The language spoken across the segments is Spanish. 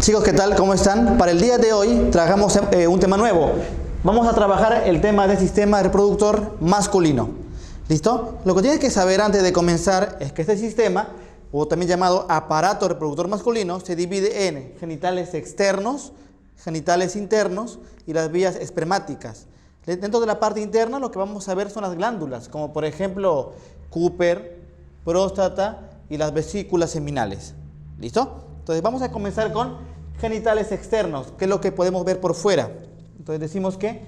Chicos, ¿qué tal? ¿Cómo están? Para el día de hoy trabajamos un tema nuevo. Vamos a trabajar el tema del sistema reproductor masculino. ¿Listo? Lo que tienes que saber antes de comenzar es que este sistema, o también llamado aparato reproductor masculino, se divide en genitales externos, genitales internos y las vías espermáticas. Dentro de la parte interna lo que vamos a ver son las glándulas, como por ejemplo Cooper, próstata y las vesículas seminales. ¿Listo? Entonces vamos a comenzar con genitales externos, que es lo que podemos ver por fuera. Entonces decimos que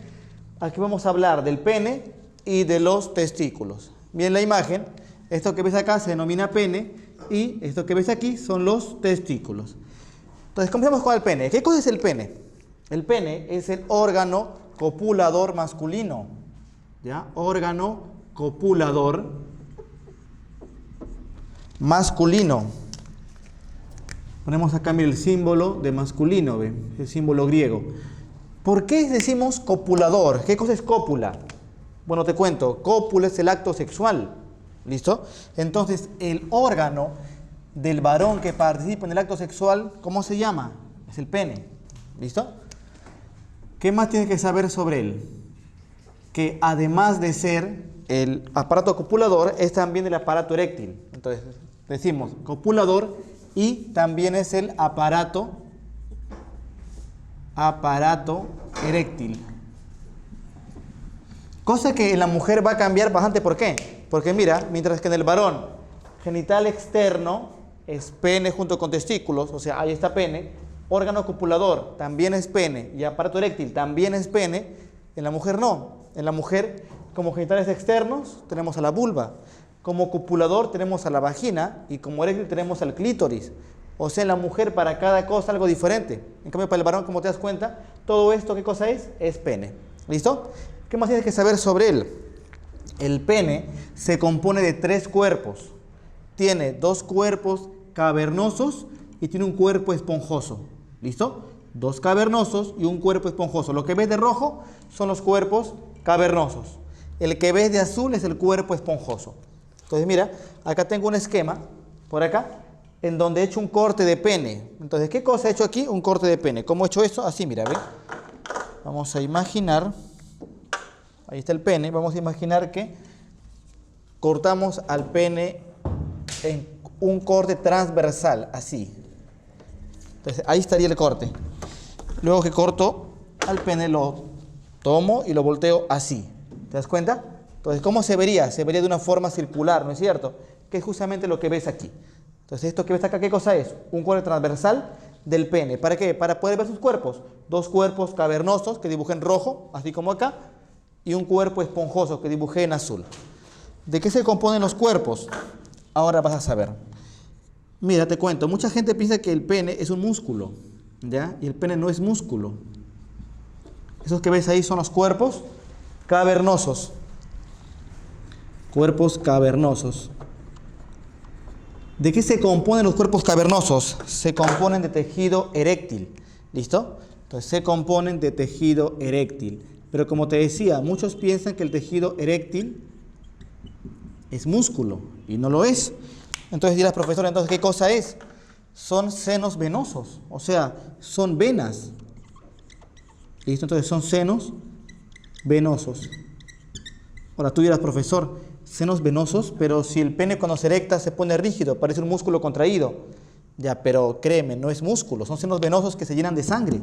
aquí vamos a hablar del pene y de los testículos. Bien, la imagen, esto que ves acá se denomina pene y esto que ves aquí son los testículos. Entonces comencemos con el pene. ¿Qué cosa es el pene? El pene es el órgano copulador masculino. ¿Ya? Órgano copulador masculino. Ponemos acá mira, el símbolo de masculino, ¿ve? El símbolo griego. ¿Por qué decimos copulador? ¿Qué cosa es cópula? Bueno, te cuento. Cópula es el acto sexual. ¿Listo? Entonces, el órgano del varón que participa en el acto sexual, ¿cómo se llama? Es el pene. ¿Listo? ¿Qué más tienes que saber sobre él? Que además de ser el aparato copulador, es también el aparato eréctil. Entonces, decimos copulador y también es el aparato eréctil. Cosa que en la mujer va a cambiar bastante. ¿Por qué? Porque mira, mientras que en el varón genital externo es pene junto con testículos, o sea, ahí está pene, órgano copulador también es pene y aparato eréctil también es pene, en la mujer no. En la mujer, como genitales externos, tenemos a la vulva. Como copulador tenemos a la vagina y como eréctil tenemos al clítoris. O sea, en la mujer para cada cosa algo diferente. En cambio, para el varón, como te das cuenta, todo esto, ¿qué cosa es? Es pene. ¿Listo? ¿Qué más tienes que saber sobre él? El pene se compone de 3 cuerpos. Tiene 2 cuerpos cavernosos y tiene un cuerpo esponjoso. ¿Listo? 2 cavernosos y un cuerpo esponjoso. Lo que ves de rojo son los cuerpos cavernosos. El que ves de azul es el cuerpo esponjoso. Entonces mira, acá tengo un esquema, por acá, en donde he hecho un corte de pene. Entonces, ¿qué cosa he hecho aquí? Un corte de pene. ¿Cómo he hecho eso? Así, mira, ¿ve? Vamos a imaginar, ahí está el pene, vamos a imaginar que cortamos al pene en un corte transversal, así. Entonces, ahí estaría el corte. Luego que corto al pene, lo tomo y lo volteo así. ¿Te das cuenta? Entonces, ¿cómo se vería? Se vería de una forma circular, ¿no es cierto? Que es justamente lo que ves aquí. Entonces, esto que ves acá, ¿qué cosa es? Un corte transversal del pene. ¿Para qué? Para poder ver sus cuerpos. 2 cuerpos cavernosos que dibujé en rojo, así como acá, y un cuerpo esponjoso que dibujé en azul. ¿De qué se componen los cuerpos? Ahora vas a saber. Mira, te cuento. Mucha gente piensa que el pene es un músculo, ¿ya? Y el pene no es músculo. Esos que ves ahí son los cuerpos cavernosos. Cuerpos cavernosos. ¿De qué se componen los cuerpos cavernosos? Se componen de tejido eréctil. ¿Listo? Entonces se componen de tejido eréctil. Pero como te decía, muchos piensan que el tejido eréctil es músculo y no lo es. Entonces dirás, profesor, entonces ¿qué cosa es? Son senos venosos, o sea, son venas. ¿Listo? Entonces son senos venosos. Ahora tú dirás, profesor, senos venosos, pero si el pene cuando se erecta se pone rígido, parece un músculo contraído. Ya, pero créeme, no es músculo, son senos venosos que se llenan de sangre.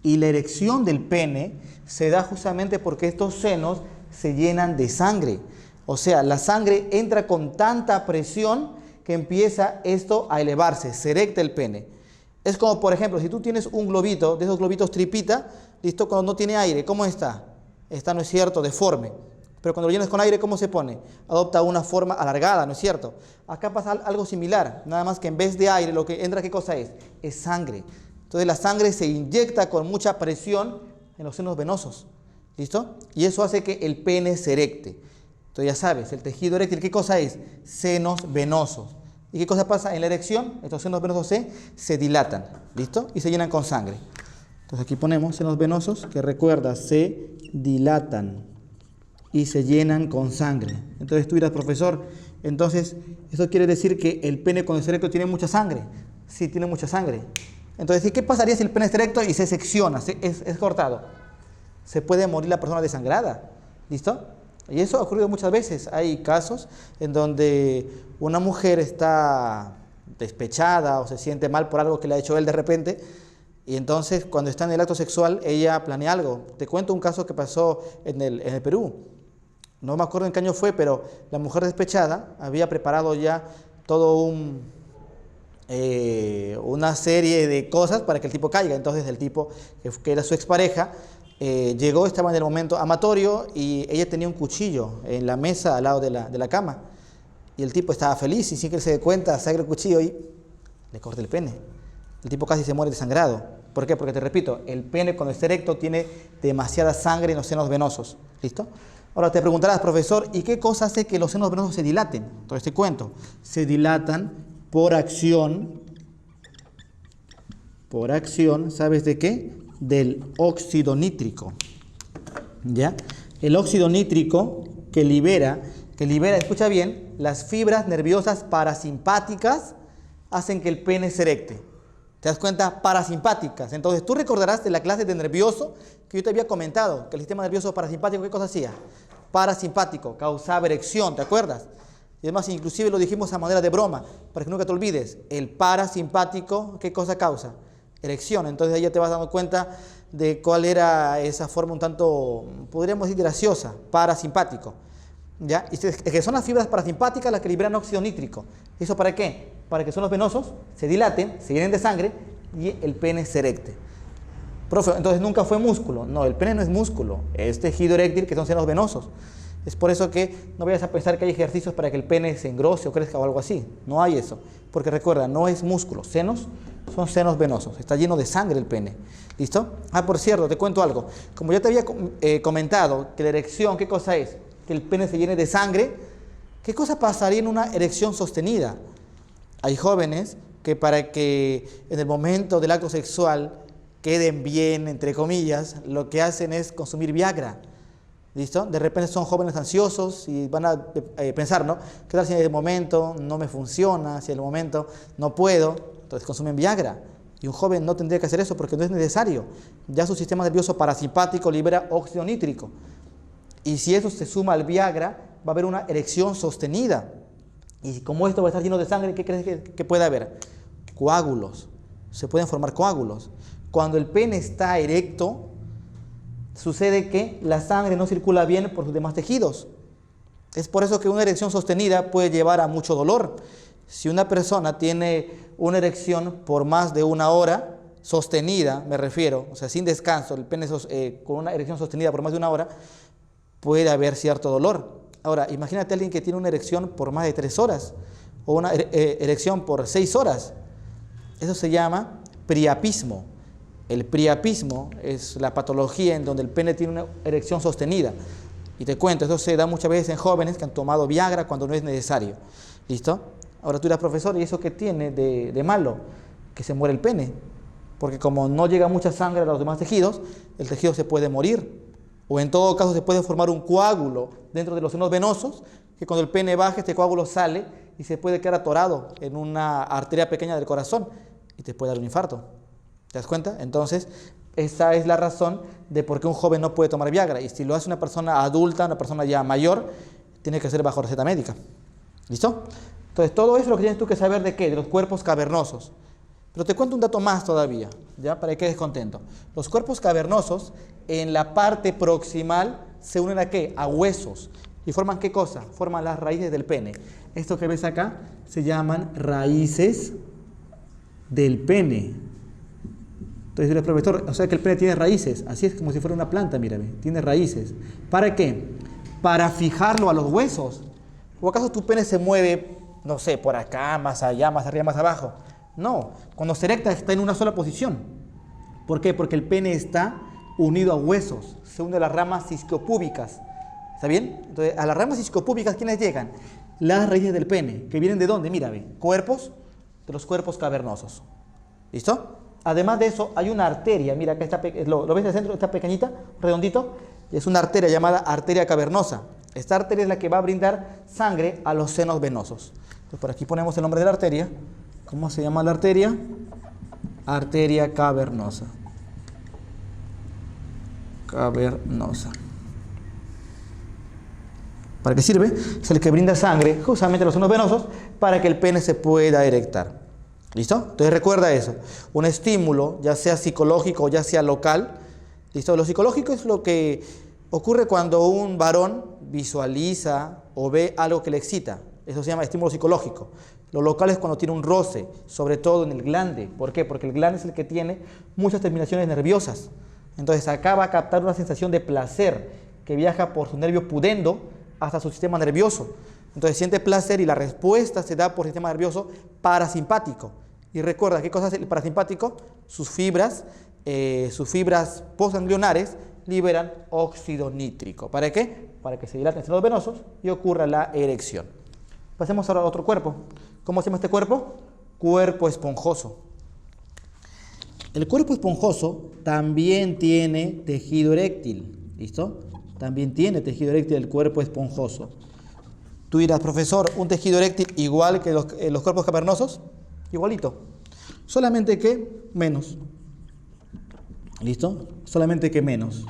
Y la erección del pene se da justamente porque estos senos se llenan de sangre. O sea, la sangre entra con tanta presión que empieza esto a elevarse, se erecta el pene. Es como, por ejemplo, si tú tienes un globito, de esos globitos tripita, listo, cuando no tiene aire, ¿cómo está? Está, ¿no es cierto?, deforme. Pero cuando lo llenas con aire, ¿cómo se pone? Adopta una forma alargada, ¿no es cierto? Acá pasa algo similar, nada más que en vez de aire, lo que entra, ¿qué cosa es? Es sangre. Entonces la sangre se inyecta con mucha presión en los senos venosos, ¿listo? Y eso hace que el pene se erecte. Entonces ya sabes, el tejido eréctil, ¿qué cosa es? Senos venosos. ¿Y qué cosa pasa en la erección? Estos senos venosos se dilatan, ¿listo? Y se llenan con sangre. Entonces aquí ponemos senos venosos, que recuerda, se dilatan y se llenan con sangre. Entonces tú dirás, profesor, entonces eso quiere decir que el pene cuando es erecto tiene mucha sangre. Sí, tiene mucha sangre. Entonces, ¿qué pasaría si el pene está erecto y se secciona, es cortado? Se puede morir la persona desangrada. ¿Listo? Y eso ha ocurrido muchas veces. Hay casos en donde una mujer está despechada o se siente mal por algo que le ha hecho él de repente, y entonces cuando está en el acto sexual ella planea algo. Te cuento un caso que pasó en el Perú. No me acuerdo en qué año fue, pero la mujer despechada había preparado ya todo una serie de cosas para que el tipo caiga. Entonces el tipo, que era su expareja, llegó, estaba en el momento amatorio y ella tenía un cuchillo en la mesa al lado de la cama. Y el tipo estaba feliz y sin que él se dé cuenta, saca el cuchillo y le corta el pene. El tipo casi se muere desangrado. ¿Por qué? Porque te repito, el pene cuando está erecto tiene demasiada sangre en los senos venosos. ¿Listo? Ahora te preguntarás, profesor, ¿y qué cosa hace que los senos venosos se dilaten? Entonces te cuento, se dilatan por acción, ¿sabes de qué? Del óxido nítrico. ¿Ya? El óxido nítrico que libera, escucha bien, las fibras nerviosas parasimpáticas hacen que el pene se erecte. ¿Te das cuenta? Parasimpáticas. Entonces tú recordarás de la clase de nervioso que yo te había comentado, que el sistema nervioso parasimpático, ¿qué cosa hacía? Parasimpático, causaba erección, ¿te acuerdas? Y además inclusive lo dijimos a manera de broma, para que nunca te olvides, el parasimpático, ¿qué cosa causa? Erección. Entonces ahí ya te vas dando cuenta de cuál era esa forma un tanto, podríamos decir, graciosa, parasimpático. ¿Ya? Y que son las fibras parasimpáticas las que liberan óxido nítrico. ¿Eso para qué? Para que son los venosos se dilaten, se llenen de sangre y el pene se erecte. Profe, entonces nunca fue músculo. No, el pene no es músculo, es tejido eréctil que son senos venosos. Es por eso que no vayas a pensar que hay ejercicios para que el pene se engrose o crezca o algo así. No hay eso. Porque recuerda, no es músculo. Senos son senos venosos. Está lleno de sangre el pene. ¿Listo? Ah, por cierto, te cuento algo. Como ya te había comentado que la erección, ¿qué cosa es? Que el pene se llene de sangre. ¿Qué cosa pasaría en una erección sostenida? Hay jóvenes que para que en el momento del acto sexual queden bien, entre comillas, lo que hacen es consumir Viagra. ¿Listo? De repente son jóvenes ansiosos y van a pensar, ¿no? ¿Qué tal si en el momento no me funciona? Si en el momento no puedo, entonces consumen Viagra. Y un joven no tendría que hacer eso porque no es necesario. Ya su sistema nervioso parasimpático libera óxido nítrico. Y si eso se suma al Viagra, va a haber una erección sostenida. Y como esto va a estar lleno de sangre, ¿qué crees que puede haber? Coágulos. Se pueden formar coágulos. Cuando el pene está erecto, sucede que la sangre no circula bien por sus demás tejidos. Es por eso que una erección sostenida puede llevar a mucho dolor. Si una persona tiene una erección por más de una hora, sostenida, me refiero, o sea, sin descanso, el pene con una erección sostenida por más de una hora, puede haber cierto dolor. Ahora, imagínate a alguien que tiene una erección por más de 3 horas o una erección por 6 horas. Eso se llama priapismo. El priapismo es la patología en donde el pene tiene una erección sostenida. Y te cuento, eso se da muchas veces en jóvenes que han tomado Viagra cuando no es necesario. ¿Listo? Ahora tú dirás, profesor, ¿y eso qué tiene de malo? Que se muere el pene. Porque como no llega mucha sangre a los demás tejidos, el tejido se puede morir. O en todo caso se puede formar un coágulo dentro de los senos venosos, que cuando el pene baja, este coágulo sale y se puede quedar atorado en una arteria pequeña del corazón y te puede dar un infarto. ¿Te das cuenta? Entonces, esa es la razón de por qué un joven no puede tomar Viagra. Y si lo hace una persona adulta, una persona ya mayor, tiene que ser bajo receta médica. ¿Listo? Entonces, todo eso es lo que tienes tú que saber de qué, de los cuerpos cavernosos. Pero te cuento un dato más todavía, ¿ya? Para que quedes contento. Los cuerpos cavernosos, en la parte proximal, se unen ¿a qué? A huesos. ¿Y forman qué cosa? Forman las raíces del pene. Esto que ves acá se llaman raíces del pene. Entonces, el profesor, o sea que el pene tiene raíces. Así es como si fuera una planta, mírame. Tiene raíces. ¿Para qué? Para fijarlo a los huesos. ¿O acaso tu pene se mueve, no sé, por acá, más allá, más arriba, más abajo? No, cuando se erecta está en una sola posición. ¿Por qué? Porque el pene está unido a huesos, se une a las ramas isquiopúbicas. ¿Está bien? Entonces, a las ramas isquiopúbicas, ¿quiénes llegan? Las raíces del pene, que vienen ¿de dónde? Mira, ve, cuerpos, de los cuerpos cavernosos. ¿Listo? Además de eso, hay una arteria, mira, acá está, ¿lo ves en el centro? Está pequeñita, redondito, es una arteria llamada arteria cavernosa. Esta arteria es la que va a brindar sangre a los senos venosos. Entonces, por aquí ponemos el nombre de la arteria. ¿Cómo se llama la arteria? arteria cavernosa. Cavernosa. ¿Para qué sirve? Es el que brinda sangre justamente a los senos venosos para que el pene se pueda erectar. ¿Listo? Entonces recuerda eso. Un estímulo, ya sea psicológico o ya sea local. ¿Listo? Lo psicológico es lo que ocurre cuando un varón visualiza o ve algo que le excita. Eso se llama estímulo psicológico. Lo local es cuando tiene un roce, sobre todo en el glande. ¿Por qué? Porque el glande es el que tiene muchas terminaciones nerviosas. Entonces acá va a captar una sensación de placer que viaja por su nervio pudendo hasta su sistema nervioso. Entonces siente placer y la respuesta se da por el sistema nervioso parasimpático. Y recuerda, ¿qué cosa hace el parasimpático? Sus fibras postganglionares liberan óxido nítrico. ¿Para qué? Para que se dilaten los senos venosos y ocurra la erección. Pasemos ahora a otro cuerpo. ¿Cómo se llama este cuerpo? Cuerpo esponjoso. El cuerpo esponjoso también tiene tejido eréctil. ¿Listo? También tiene tejido eréctil el cuerpo esponjoso. Tú dirás, profesor, ¿un tejido eréctil igual que los cuerpos cavernosos? Igualito. Solamente que menos. ¿Listo? Solamente que menos.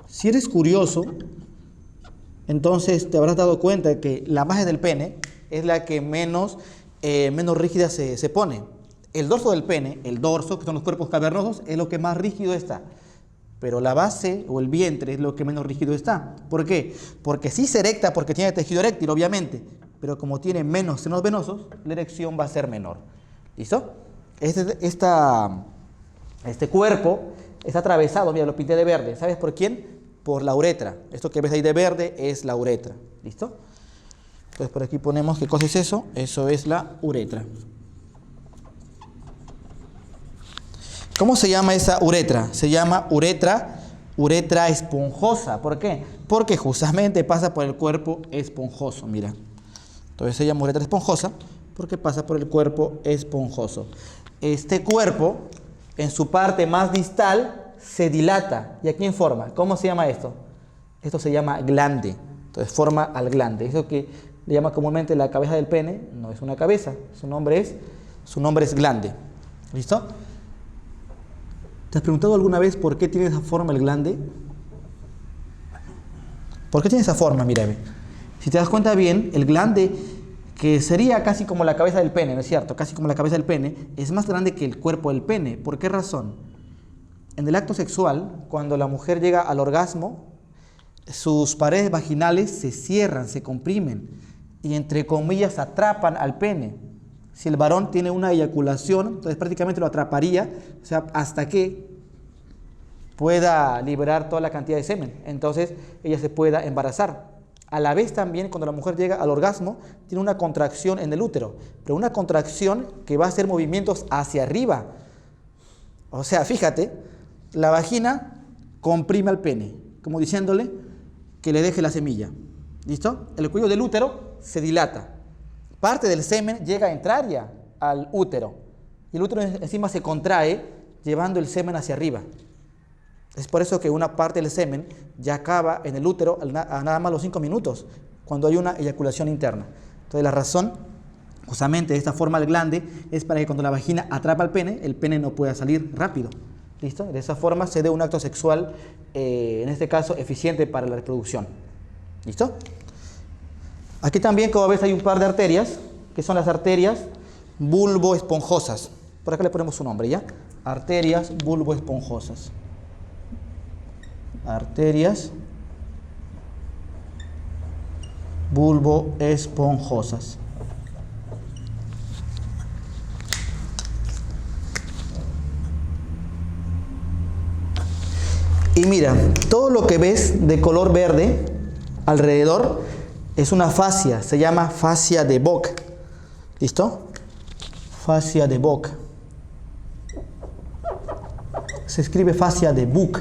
Si eres curioso, entonces te habrás dado cuenta que la base del pene es la que menos rígida se pone. El dorso del pene, el dorso, que son los cuerpos cavernosos, es lo que más rígido está. Pero la base o el vientre es lo que menos rígido está. ¿Por qué? Porque sí se erecta porque tiene tejido eréctil, obviamente. Pero como tiene menos senos venosos, la erección va a ser menor. ¿Listo? Este cuerpo está atravesado, mira, lo pinté de verde. ¿Sabes por quién? Por la uretra. Esto que ves ahí de verde es la uretra. ¿Listo? Entonces por aquí ponemos, ¿qué cosa es eso? Eso es la uretra. ¿Cómo se llama esa uretra? Se llama uretra esponjosa. ¿Por qué? Porque justamente pasa por el cuerpo esponjoso, mira. Entonces se llama uretra esponjosa porque pasa por el cuerpo esponjoso. Este cuerpo, en su parte más distal, se dilata. ¿Y a quién forma? ¿Cómo se llama esto? Esto se llama glande. Entonces forma al glande. Eso que le llama comúnmente la cabeza del pene, no es una cabeza. Su nombre es glande. ¿Listo? ¿Te has preguntado alguna vez por qué tiene esa forma el glande? ¿Por qué tiene esa forma? Mira, si te das cuenta bien, el glande, que sería casi como la cabeza del pene, ¿no es cierto? Casi como la cabeza del pene, es más grande que el cuerpo del pene. ¿Por qué razón? En el acto sexual, cuando la mujer llega al orgasmo, sus paredes vaginales se cierran, se comprimen y entre comillas atrapan al pene. Si el varón tiene una eyaculación, entonces prácticamente lo atraparía, o sea, hasta que pueda liberar toda la cantidad de semen. Entonces ella se pueda embarazar. A la vez también, cuando la mujer llega al orgasmo, tiene una contracción en el útero, pero una contracción que va a hacer movimientos hacia arriba. O sea, fíjate, la vagina comprime al pene, como diciéndole que le deje la semilla. ¿Listo? El cuello del útero se dilata. Parte del semen llega a entrar ya al útero. Y el útero encima se contrae, llevando el semen hacia arriba. Es por eso que una parte del semen ya acaba en el útero a nada más los 5 minutos, cuando hay una eyaculación interna. Entonces la razón, justamente de esta forma del glande, es para que cuando la vagina atrapa al pene, el pene no pueda salir rápido. ¿Listo? De esa forma se dé un acto sexual, en este caso, eficiente para la reproducción. ¿Listo? Aquí también, como ves, hay un par de arterias, que son las arterias bulboesponjosas. Por acá le ponemos su nombre, ¿ya? Arterias bulboesponjosas. Arterias bulboesponjosas. Y mira, todo lo que ves de color verde alrededor es una fascia, se llama fascia de Bock. ¿Listo? Fascia de Bock. Se escribe fascia de Bock.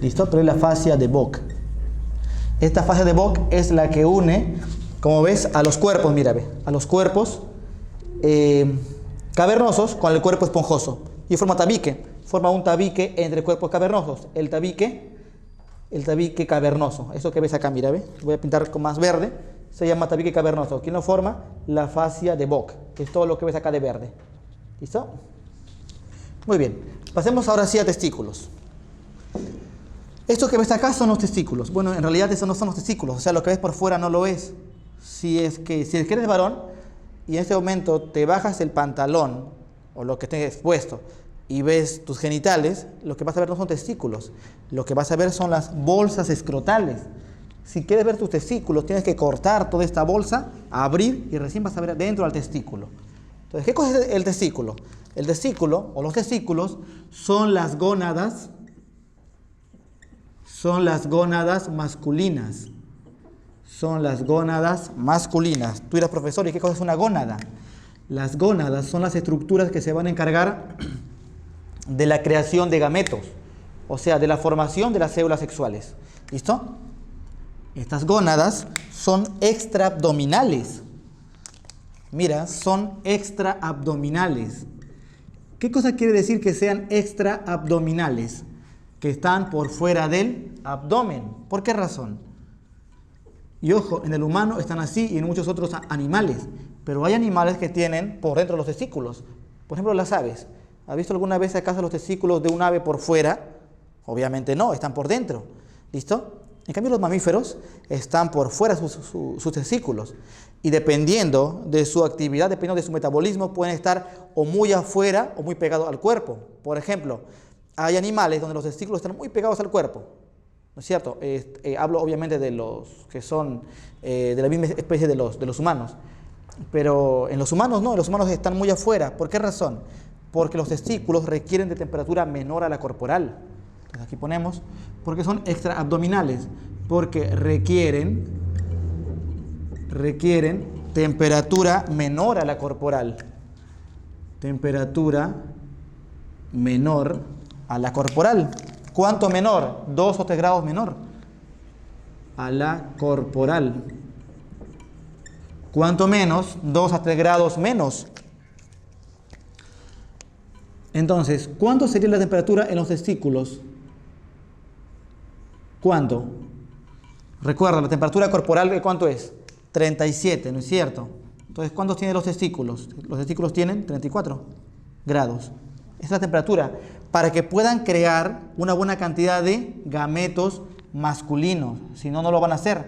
¿Listo? Pero es la fascia de Bock. Esta fascia de Bock es la que une, como ves, a los cuerpos, mira, ve, a los cuerpos cavernosos con el cuerpo esponjoso. Y forma tabique. Forma un tabique entre cuerpos cavernosos. El tabique cavernoso. Eso que ves acá, mira, ve. Voy a pintar con más verde. Se llama tabique cavernoso. ¿Quién lo forma? La fascia de Bock, que es todo lo que ves acá de verde. ¿Listo? Muy bien, pasemos ahora sí a testículos. Esto que ves acá son los testículos. Bueno, en realidad esos no son los testículos, o sea, lo que ves por fuera no lo es. Si es que eres varón y en este momento te bajas el pantalón o lo que estés expuesto y ves tus genitales, lo que vas a ver no son testículos, lo que vas a ver son las bolsas escrotales. Si quieres ver tus testículos, tienes que cortar toda esta bolsa, abrir y recién vas a ver dentro del testículo. Entonces, ¿qué cosa es el testículo? El testículo o los testículos son las gónadas masculinas. Son las gónadas masculinas. Tú dirás, profesor, ¿y qué cosa es una gónada? Las gónadas son las estructuras que se van a encargar de la creación de gametos, o sea, de la formación de las células sexuales. ¿Listo? Estas gónadas son extraabdominales. Mira, son extraabdominales. ¿Qué cosa quiere decir que sean extraabdominales? Que están por fuera del abdomen. ¿Por qué razón? Y ojo, en el humano están así y en muchos otros animales. Pero hay animales que tienen por dentro los testículos. Por ejemplo, las aves. ¿Has visto alguna vez acaso los testículos de un ave por fuera? Obviamente no, están por dentro. ¿Listo? En cambio, los mamíferos están por fuera sus testículos. Y dependiendo de su actividad, dependiendo de su metabolismo, pueden estar o muy afuera o muy pegados al cuerpo. Por ejemplo, hay animales donde los testículos están muy pegados al cuerpo. ¿No es cierto? Hablo obviamente de los que son de la misma especie de los humanos. Pero en los humanos no, en los humanos están muy afuera. ¿Por qué razón? Porque los testículos requieren de temperatura menor a la corporal. Entonces aquí ponemos, porque son extraabdominales, porque requieren temperatura menor a la corporal. Temperatura menor a la corporal. ¿Cuánto menor? 2 o 3 grados menor a la corporal. ¿Cuánto menos? 2 a 3 grados menos. Entonces, ¿cuánto sería la temperatura en los testículos? ¿Cuánto? Recuerda, la temperatura corporal, ¿cuánto es? 37, ¿no es cierto? Entonces, ¿cuántos tienen los testículos? Los testículos tienen 34 grados. Esa es la temperatura para que puedan crear una buena cantidad de gametos masculinos. Si no, no lo van a hacer.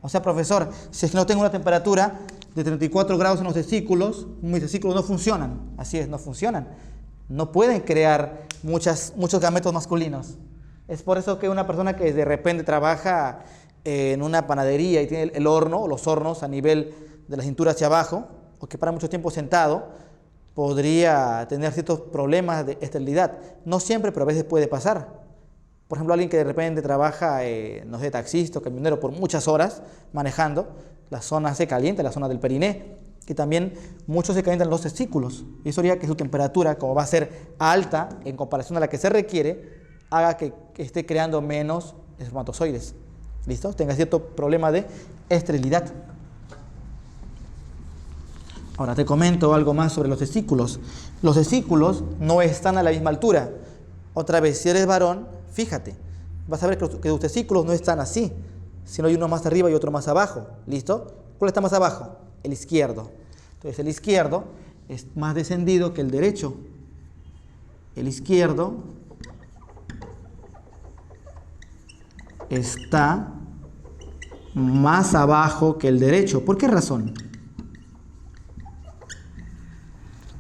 O sea, profesor, si es que no tengo una temperatura de 34 grados en los testículos, mis testículos no funcionan. Así es, no funcionan. No pueden crear muchos gametos masculinos. Es por eso que una persona que de repente trabaja en una panadería y tiene el horno o los hornos a nivel de la cintura hacia abajo, o que para mucho tiempo sentado, podría tener ciertos problemas de esterilidad. No siempre, pero a veces puede pasar. Por ejemplo, alguien que de repente trabaja, no sé, taxista o camionero por muchas horas manejando, la zona se calienta, la zona del periné, y también muchos se calientan los testículos. Y eso haría que su temperatura, como va a ser alta en comparación a la que se requiere, haga que esté creando menos espermatozoides. ¿Listo? Tenga cierto problema de esterilidad. Ahora te comento algo más sobre los testículos. Los testículos no están a la misma altura. Otra vez, si eres varón, fíjate, vas a ver que tus testículos no están así, sino hay uno más arriba y otro más abajo. ¿Listo? ¿Cuál está más abajo? El izquierdo. Entonces el izquierdo es más descendido que el derecho. El izquierdo está más abajo que el derecho. ¿Por qué razón?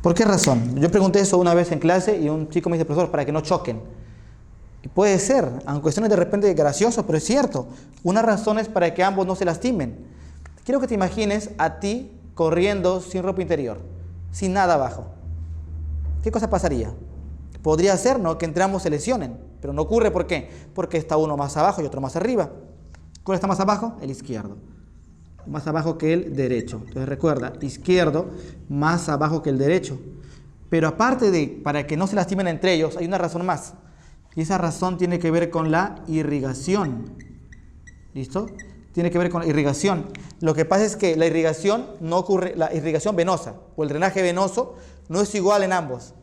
¿Por qué razón? Yo pregunté eso una vez en clase y un chico me dice, profesor, para que no choquen. Y puede ser, aunque suene de repente gracioso, pero es cierto. Una razón es para que ambos no se lastimen. Quiero que te imagines a ti corriendo sin ropa interior, sin nada abajo. ¿Qué cosa pasaría? Podría ser, ¿no?, que entre ambos se lesionen, pero no ocurre. ¿Por qué? Porque está uno más abajo y otro más arriba. ¿Cuál está más abajo? El izquierdo. Más abajo que el derecho. Entonces recuerda, izquierdo más abajo que el derecho. Pero aparte de, para que no se lastimen entre ellos, hay una razón más. Y esa razón tiene que ver con la irrigación. ¿Listo? Tiene que ver con la irrigación. Lo que pasa es que la irrigación no ocurre, la irrigación venosa o el drenaje venoso no es igual en ambos.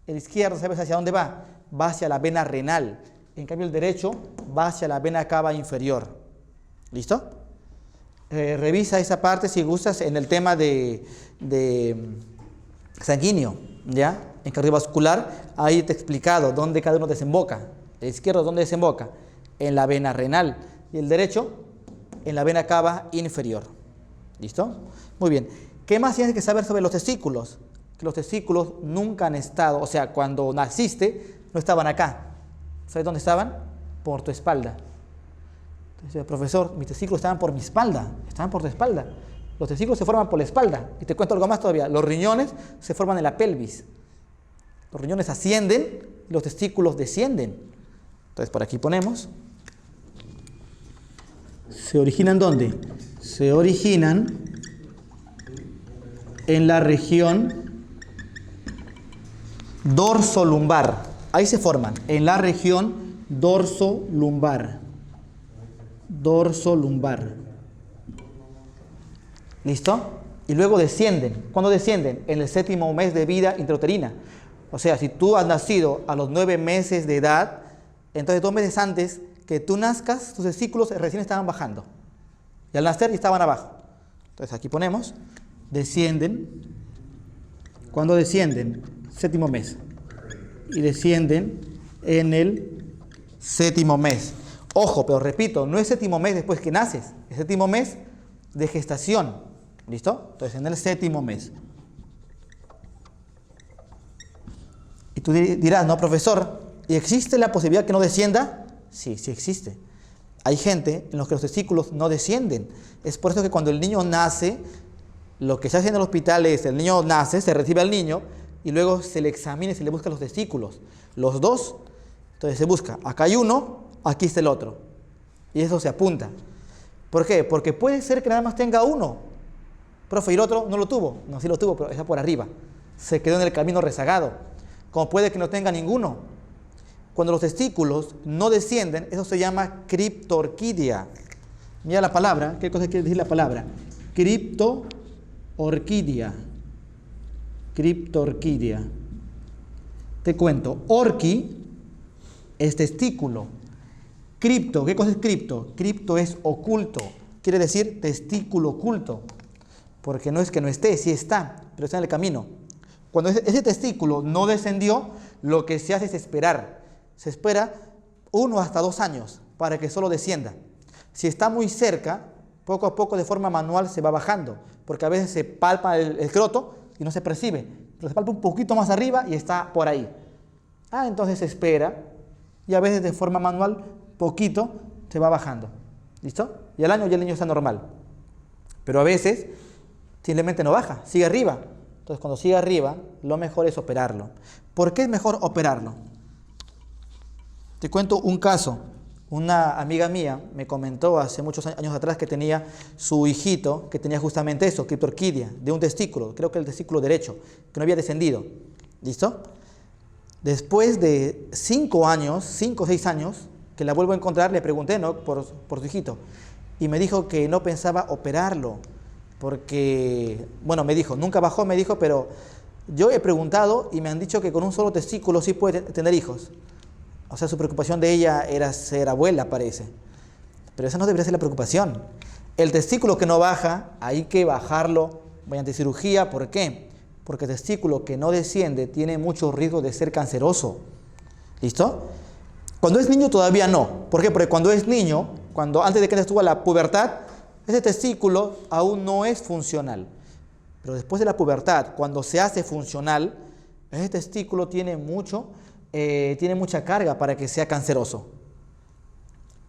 El izquierdo, ¿sabes hacia dónde va? Va hacia la vena renal. En cambio el derecho va hacia la vena cava inferior. ¿Listo? Revisa esa parte si gustas en el tema de sanguíneo, ¿ya? En cardiovascular ahí te he explicado dónde cada uno desemboca. El izquierdo, ¿dónde desemboca? En la vena renal. Y el derecho, en la vena cava inferior. ¿Listo? Muy bien. ¿Qué más tienes que saber sobre los testículos? Que los testículos nunca han estado, o sea, cuando naciste, no estaban acá. ¿Sabes dónde estaban? Por tu espalda. Entonces, profesor, mis testículos estaban por mi espalda. Estaban por tu espalda. Los testículos se forman por la espalda. Y te cuento algo más todavía. Los riñones se forman en la pelvis. Los riñones ascienden y los testículos descienden. Entonces, por aquí ponemos. ¿Se originan dónde? Se originan en la región dorsolumbar. Ahí se forman, en la región dorsolumbar. Dorsolumbar. ¿Listo? Y luego descienden. ¿Cuándo descienden? En el 7º mes de vida intrauterina. O sea, si tú has nacido a los 9 meses de edad, entonces 2 meses antes que tú nazcas, tus testículos recién estaban bajando. Y al nacer ya estaban abajo. Entonces aquí ponemos, descienden. ¿Cuándo descienden? 7º mes. Y descienden en el 7º mes. Ojo, pero repito, no es 7º mes después que naces, es 7º mes de gestación. ¿Listo? Entonces en el 7º mes. Y tú dirás, no, profesor, ¿y existe la posibilidad que no descienda? Sí, sí existe. Hay gente en los que los testículos no descienden. Es por eso que cuando el niño nace, lo que se hace en el hospital es, el niño nace, se recibe al niño y luego se le examina y se le busca los testículos. Los dos, entonces se busca. Acá hay uno, aquí está el otro. Y eso se apunta. ¿Por qué? Porque puede ser que nada más tenga uno. Profe, ¿y el otro no lo tuvo? No, sí lo tuvo, pero está por arriba. Se quedó en el camino rezagado. Como puede que no tenga ninguno. Cuando los testículos no descienden, eso se llama criptorquidia. Mira la palabra, ¿qué cosa quiere decir la palabra? Criptorquidia. Criptorquidia. Te cuento, orqui es testículo. Cripto, ¿qué cosa es cripto? Cripto es oculto, quiere decir testículo oculto. Porque no es que no esté, sí está, pero está en el camino. Cuando ese testículo no descendió, lo que se hace es esperar. Se espera 1 hasta 2 años para que solo descienda. Si está muy cerca, poco a poco de forma manual se va bajando, porque a veces se palpa el escroto y no se percibe, pero se palpa un poquito más arriba y está por ahí. Entonces se espera y a veces de forma manual, poquito, se va bajando. ¿Listo? Y al año ya el niño está normal. Pero a veces simplemente no baja, sigue arriba. Entonces cuando sigue arriba, lo mejor es operarlo. ¿Por qué es mejor operarlo? Te cuento un caso. Una amiga mía me comentó hace muchos años atrás que tenía su hijito, que tenía justamente eso, criptorquidia, de un testículo, creo que el testículo derecho, que no había descendido. ¿Listo? Después de 5 o 6 años, que la vuelvo a encontrar, le pregunté, ¿no?, por su hijito. Y me dijo que no pensaba operarlo, porque, bueno, me dijo, nunca bajó, me dijo, pero yo he preguntado y me han dicho que con un solo testículo sí puede tener hijos. O sea, su preocupación de ella era ser abuela, parece. Pero esa no debería ser la preocupación. El testículo que no baja, hay que bajarlo mediante cirugía. ¿Por qué? Porque el testículo que no desciende tiene mucho riesgo de ser canceroso. ¿Listo? Cuando es niño todavía no. ¿Por qué? Porque cuando es niño, antes de que estuvo a la pubertad, ese testículo aún no es funcional. Pero después de la pubertad, cuando se hace funcional, ese testículo tiene mucha carga para que sea canceroso.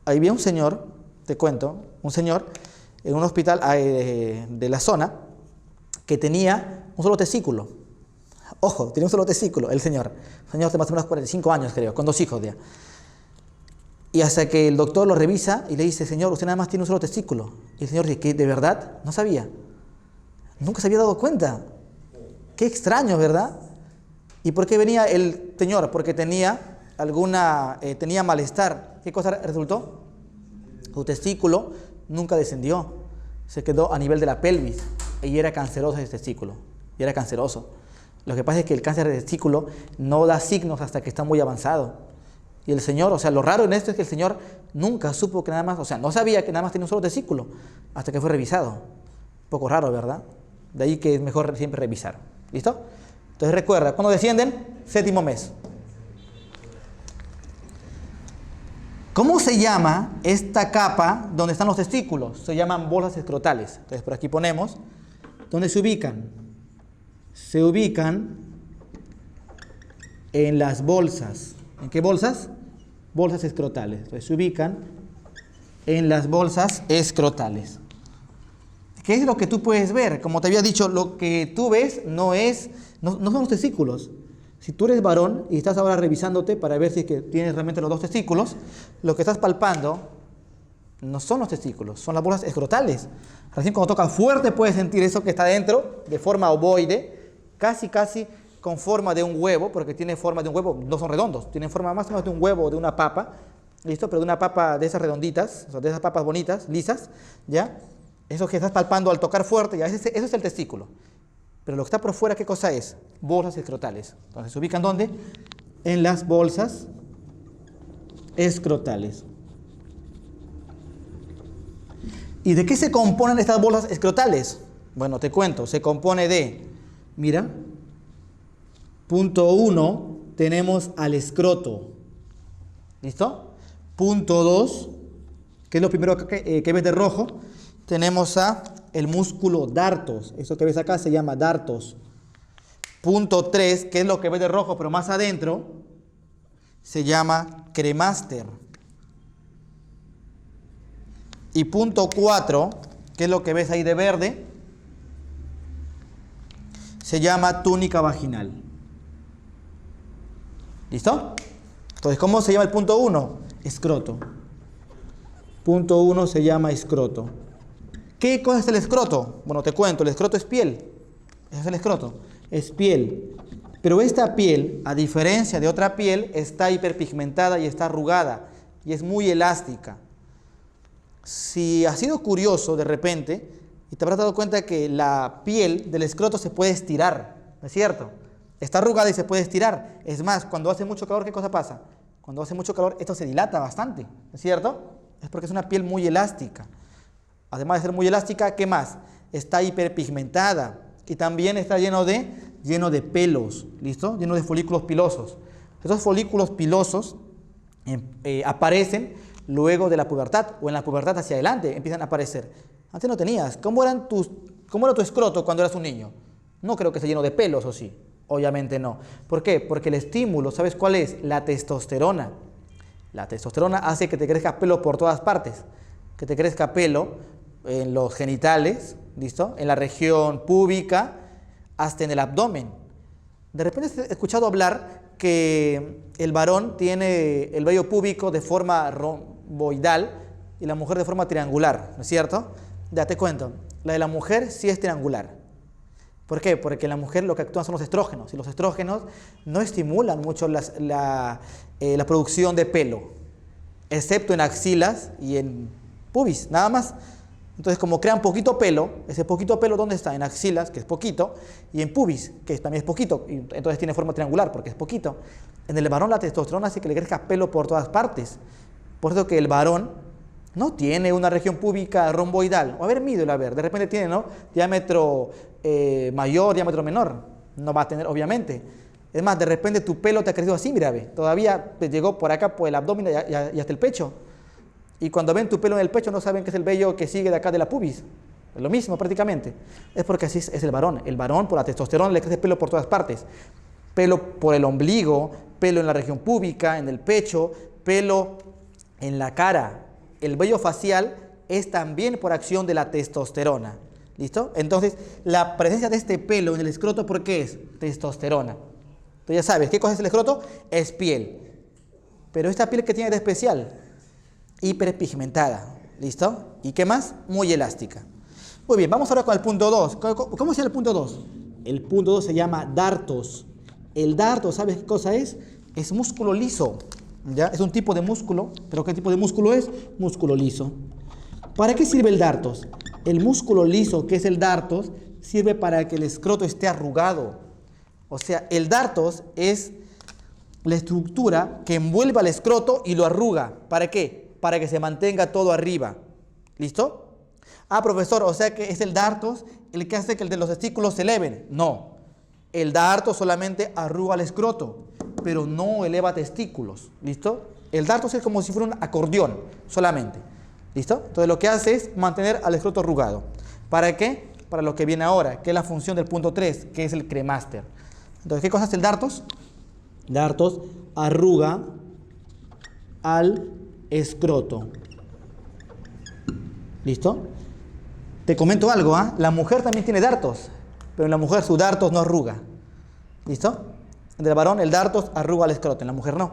Ahí vi un señor, te cuento, un señor en un hospital de la zona que tenía un solo testículo. Ojo, tenía un solo testículo, el señor. El señor de más o menos 45 años, creo, con 2 hijos ya. Y hasta que el doctor lo revisa y le dice, señor, usted nada más tiene un solo testículo. Y el señor dice, ¿qué? ¿De verdad? No sabía. Nunca se había dado cuenta. Qué extraño, ¿verdad? ¿Y por qué venía el señor? Porque tenía tenía malestar. ¿Qué cosa resultó? Su testículo nunca descendió. Se quedó a nivel de la pelvis. Y era canceroso ese testículo. Y era canceroso. Lo que pasa es que el cáncer de testículo no da signos hasta que está muy avanzado. Y el señor, o sea, lo raro en esto es que el señor nunca supo que nada más, o sea, no sabía que nada más tenía un solo testículo hasta que fue revisado. Un poco raro, ¿verdad? De ahí que es mejor siempre revisar. ¿Listo? Entonces recuerda, ¿cuándo descienden? 7º mes. ¿Cómo se llama esta capa donde están los testículos? Se llaman bolsas escrotales. Entonces por aquí ponemos, ¿dónde se ubican? Se ubican en las bolsas. ¿En qué bolsas? Bolsas escrotales. Entonces se ubican en las bolsas escrotales. ¿Qué es lo que tú puedes ver? Como te había dicho, lo que tú ves no son los testículos. Si tú eres varón y estás ahora revisándote para ver si es que tienes realmente los dos testículos, lo que estás palpando no son los testículos, son las bolsas escrotales. Recién cuando toca fuerte puedes sentir eso que está dentro, de forma ovoide, casi con forma de un huevo, porque tiene forma de un huevo, no son redondos, tienen forma más o menos de un huevo o de una papa, ¿listo? Pero de una papa de esas redonditas, o sea, de esas papas bonitas, lisas, ¿ya? Eso que estás palpando al tocar fuerte, ya, eso es el testículo. Pero lo que está por fuera, ¿qué cosa es? Bolsas escrotales. Entonces, ¿se ubican dónde? En las bolsas escrotales. ¿Y de qué se componen estas bolsas escrotales? Bueno, te cuento. Se compone de, mira, punto 1, tenemos al escroto. ¿Listo? Punto 2, que es lo primero que ves de rojo, tenemos a el músculo dartos. Eso que ves acá se llama dartos. Punto 3, que es lo que ves de rojo, pero más adentro, se llama cremaster. Y punto 4, que es lo que ves ahí de verde, se llama túnica vaginal. ¿Listo? Entonces, ¿cómo se llama el punto 1? Escroto. Punto 1 se llama escroto. ¿Qué cosa es el escroto? Bueno, te cuento, el escroto es piel. Ese es el escroto, es piel. Pero esta piel, a diferencia de otra piel, está hiperpigmentada y está arrugada y es muy elástica. Si has sido curioso de repente y te habrás dado cuenta que la piel del escroto se puede estirar, ¿no es cierto? Está arrugada y se puede estirar. Es más, cuando hace mucho calor, ¿qué cosa pasa? Cuando hace mucho calor, esto se dilata bastante, ¿no es cierto? Es porque es una piel muy elástica. Además de ser muy elástica, ¿qué más? Está hiperpigmentada y también está lleno de pelos, ¿listo? Lleno de folículos pilosos. Esos folículos pilosos aparecen luego de la pubertad o en la pubertad hacia adelante empiezan a aparecer. Antes no tenías. ¿Cómo era tu escroto cuando eras un niño? No creo que esté lleno de pelos, ¿o sí? Obviamente no. ¿Por qué? Porque el estímulo, ¿sabes cuál es? La testosterona. La testosterona hace que te crezca pelo por todas partes. Que te crezca pelo en los genitales, ¿listo? En la región púbica, hasta en el abdomen. De repente he escuchado hablar que el varón tiene el vello púbico de forma romboidal y la mujer de forma triangular, ¿no es cierto? Ya te cuento, la de la mujer sí es triangular. ¿Por qué? Porque en la mujer lo que actúan son los estrógenos y los estrógenos no estimulan mucho la producción de pelo, excepto en axilas y en pubis, nada más. Entonces, como crean poquito pelo, ese poquito pelo, ¿dónde está? En axilas, que es poquito, y en pubis, que también es poquito, y entonces tiene forma triangular, porque es poquito. En el varón la testosterona hace que le crezca pelo por todas partes. Por eso que el varón no tiene una región púbica romboidal. O a ver, mídelo, a ver, de repente tiene, ¿no? Diámetro mayor, diámetro menor. No va a tener, obviamente. Es más, de repente tu pelo te ha crecido así, mira, ve. Todavía te llegó por acá, por el abdomen y hasta el pecho. Y cuando ven tu pelo en el pecho no saben que es el vello que sigue de acá de la pubis. Es lo mismo prácticamente. Es porque así es el varón. El varón por la testosterona le crece pelo por todas partes. Pelo por el ombligo, pelo en la región púbica, en el pecho, pelo en la cara. El vello facial es también por acción de la testosterona. ¿Listo? Entonces, la presencia de este pelo en el escroto, ¿por qué es? Testosterona. Tú ya sabes, ¿qué cosa es el escroto? Es piel. Pero esta piel, ¿qué tiene de especial? Hiperpigmentada, ¿listo? ¿Y qué más? Muy elástica. Muy bien, vamos ahora con el punto 2. ¿Cómo se llama el punto 2? El punto 2 se llama dartos. El darto, ¿sabes qué cosa es? Es músculo liso, ¿ya? Es un tipo de músculo, pero ¿qué tipo de músculo es? Músculo liso. ¿Para qué sirve el dartos? El músculo liso, que es el dartos, sirve para que el escroto esté arrugado. O sea, el dartos es la estructura que envuelve al escroto y lo arruga. ¿Para qué? Para que se mantenga todo arriba. ¿Listo? Ah, profesor, o sea que es el dartos el que hace que el de los testículos se eleven. No. El dartos solamente arruga el escroto, pero no eleva testículos. ¿Listo? El dartos es como si fuera un acordeón solamente. ¿Listo? Entonces lo que hace es mantener al escroto arrugado. ¿Para qué? Para lo que viene ahora, que es la función del punto 3, que es el cremaster. Entonces, ¿qué cosa hace el dartos? Dartos arruga al escroto. ¿Listo? Te comento algo, ¿ah? La mujer también tiene dartos, pero en la mujer su dartos no arruga. ¿Listo? En el varón el dartos arruga al escroto, en la mujer no.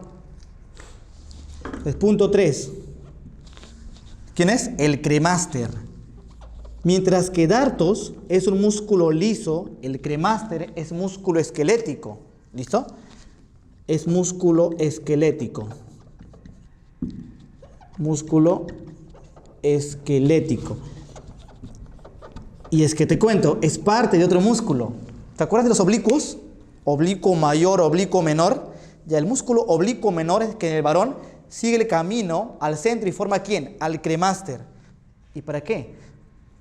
Entonces, punto 3. ¿Quién es? El cremaster. Mientras que dartos es un músculo liso, el cremaster es músculo esquelético. ¿Listo? Es músculo esquelético. Músculo esquelético. Y es que te cuento, es parte de otro músculo. ¿Te acuerdas de los oblicuos? Oblicuo mayor, oblicuo menor. Ya el músculo oblicuo menor es que en el varón sigue el camino al centro y forma ¿quién? Al cremaster. ¿Y para qué?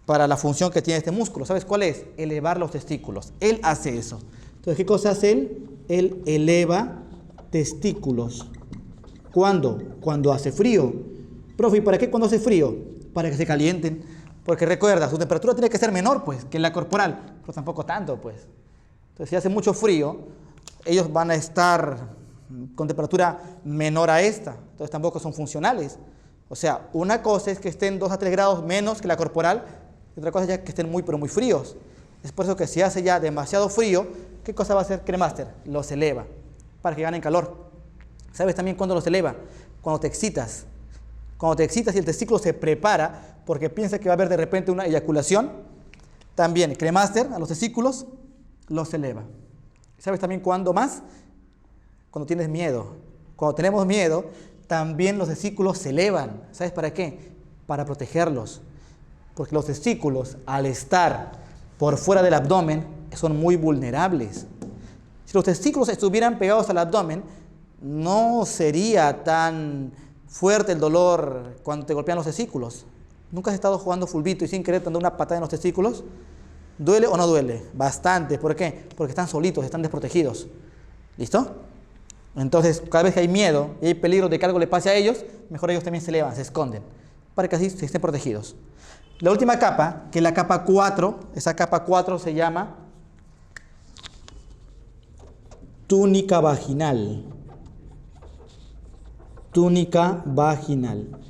Para la función que tiene este músculo. ¿Sabes cuál es? Elevar los testículos. Él hace eso. Entonces, ¿qué cosa hace él? Él eleva testículos. ¿Cuándo? Cuando hace frío. Profe, ¿y para qué cuando hace frío? Para que se calienten. Porque recuerda, su temperatura tiene que ser menor, pues, que la corporal. Pero tampoco tanto, pues. Entonces, si hace mucho frío, ellos van a estar con temperatura menor a esta. Entonces, tampoco son funcionales. O sea, una cosa es que estén 2 a 3 grados menos que la corporal. Y otra cosa es ya que estén muy, pero muy fríos. Es por eso que si hace ya demasiado frío, ¿qué cosa va a hacer cremaster? Los eleva para que ganen calor. ¿Sabes también cuándo los eleva? Cuando te excitas. Cuando te excitas y el testículo se prepara porque piensa que va a haber de repente una eyaculación, también cremaster a los testículos los eleva. ¿Sabes también cuándo más? Cuando tienes miedo. Cuando tenemos miedo, también los testículos se elevan. ¿Sabes para qué? Para protegerlos. Porque los testículos, al estar por fuera del abdomen, son muy vulnerables. Si los testículos estuvieran pegados al abdomen, no sería tan fuerte el dolor cuando te golpean los testículos. ¿Nunca has estado jugando fulbito y sin querer te dan una patada en los testículos? ¿Duele o no duele? Bastante. ¿Por qué? Porque están solitos, están desprotegidos. ¿Listo? Entonces, cada vez que hay miedo y hay peligro de que algo le pase a ellos, mejor ellos también se elevan, se esconden, para que así se estén protegidos. La última capa, que es la capa 4, esa capa 4 se llama túnica vaginal. Túnica vaginal.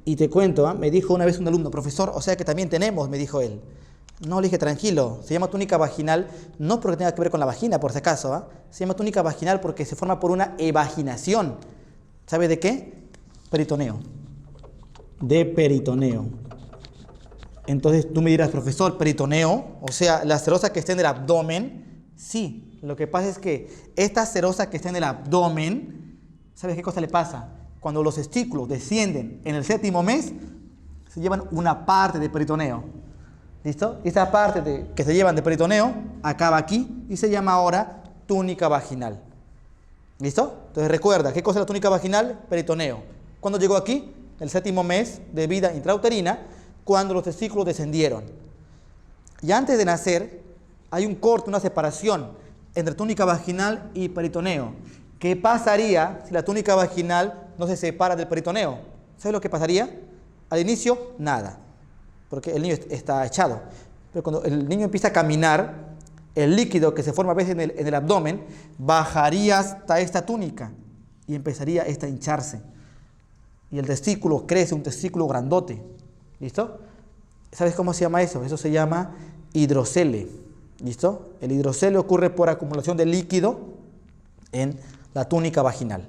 Y te cuento, me dijo una vez un alumno, profesor, o sea que también tenemos, me dijo él. No, le dije, tranquilo, se llama túnica vaginal, no porque tenga que ver con la vagina, por si acaso, se llama túnica vaginal porque se forma por una evaginación. ¿Sabe de qué? Peritoneo. De peritoneo. Entonces tú me dirás, profesor, peritoneo, o sea, la serosa que está en el abdomen. Sí, lo que pasa es que esta serosa que está en el abdomen, ¿sabes qué cosa le pasa? Cuando los testículos descienden en el 7º mes, se llevan una parte de peritoneo. ¿Listo? Y esta parte que se llevan de peritoneo acaba aquí y se llama ahora túnica vaginal. ¿Listo? Entonces recuerda, ¿qué cosa es la túnica vaginal? Peritoneo. ¿Cuándo llegó aquí? El 7º mes de vida intrauterina, cuando los testículos descendieron. Y antes de nacer, hay un corte, una separación entre túnica vaginal y peritoneo. ¿Qué pasaría si la túnica vaginal no se separa del peritoneo? ¿Sabes lo que pasaría? Al inicio, nada, porque el niño está echado. Pero cuando el niño empieza a caminar, el líquido que se forma a veces en el abdomen bajaría hasta esta túnica y empezaría esta a hincharse. Y el testículo crece, un testículo grandote. ¿Listo? ¿Sabes cómo se llama eso? Eso se llama hidrocele. ¿Listo? El hidrocele ocurre por acumulación de líquido en la túnica vaginal.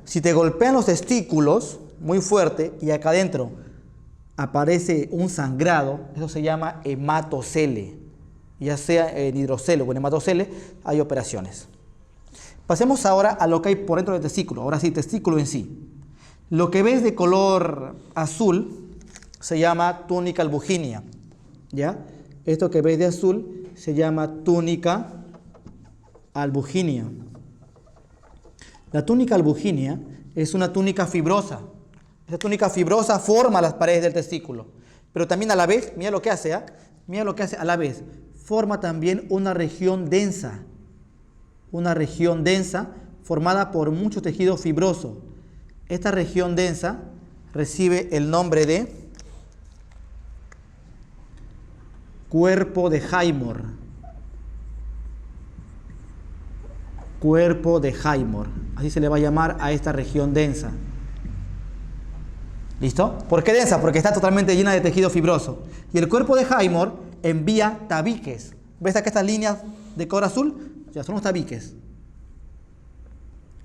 Si te golpean los testículos muy fuerte y acá adentro aparece un sangrado, eso se llama hematocele. Ya sea en hidrocele o en hematocele, hay operaciones. Pasemos ahora a lo que hay por dentro del testículo. Ahora sí, testículo en sí. Lo que ves de color azul se llama túnica albuginea, ¿ya? Esto que ves de azul se llama túnica albuginea. La túnica albuginea es una túnica fibrosa. Esa túnica fibrosa forma las paredes del testículo, pero también a la vez, mira lo que hace, mira lo que hace a la vez, forma también una región densa formada por mucho tejido fibroso. Esta región densa recibe el nombre de cuerpo de Highmore. Cuerpo de Highmore. Así se le va a llamar a esta región densa. ¿Listo? ¿Por qué densa? Porque está totalmente llena de tejido fibroso. Y el cuerpo de Highmore envía tabiques. ¿Ves acá estas líneas de color azul? Ya son los tabiques.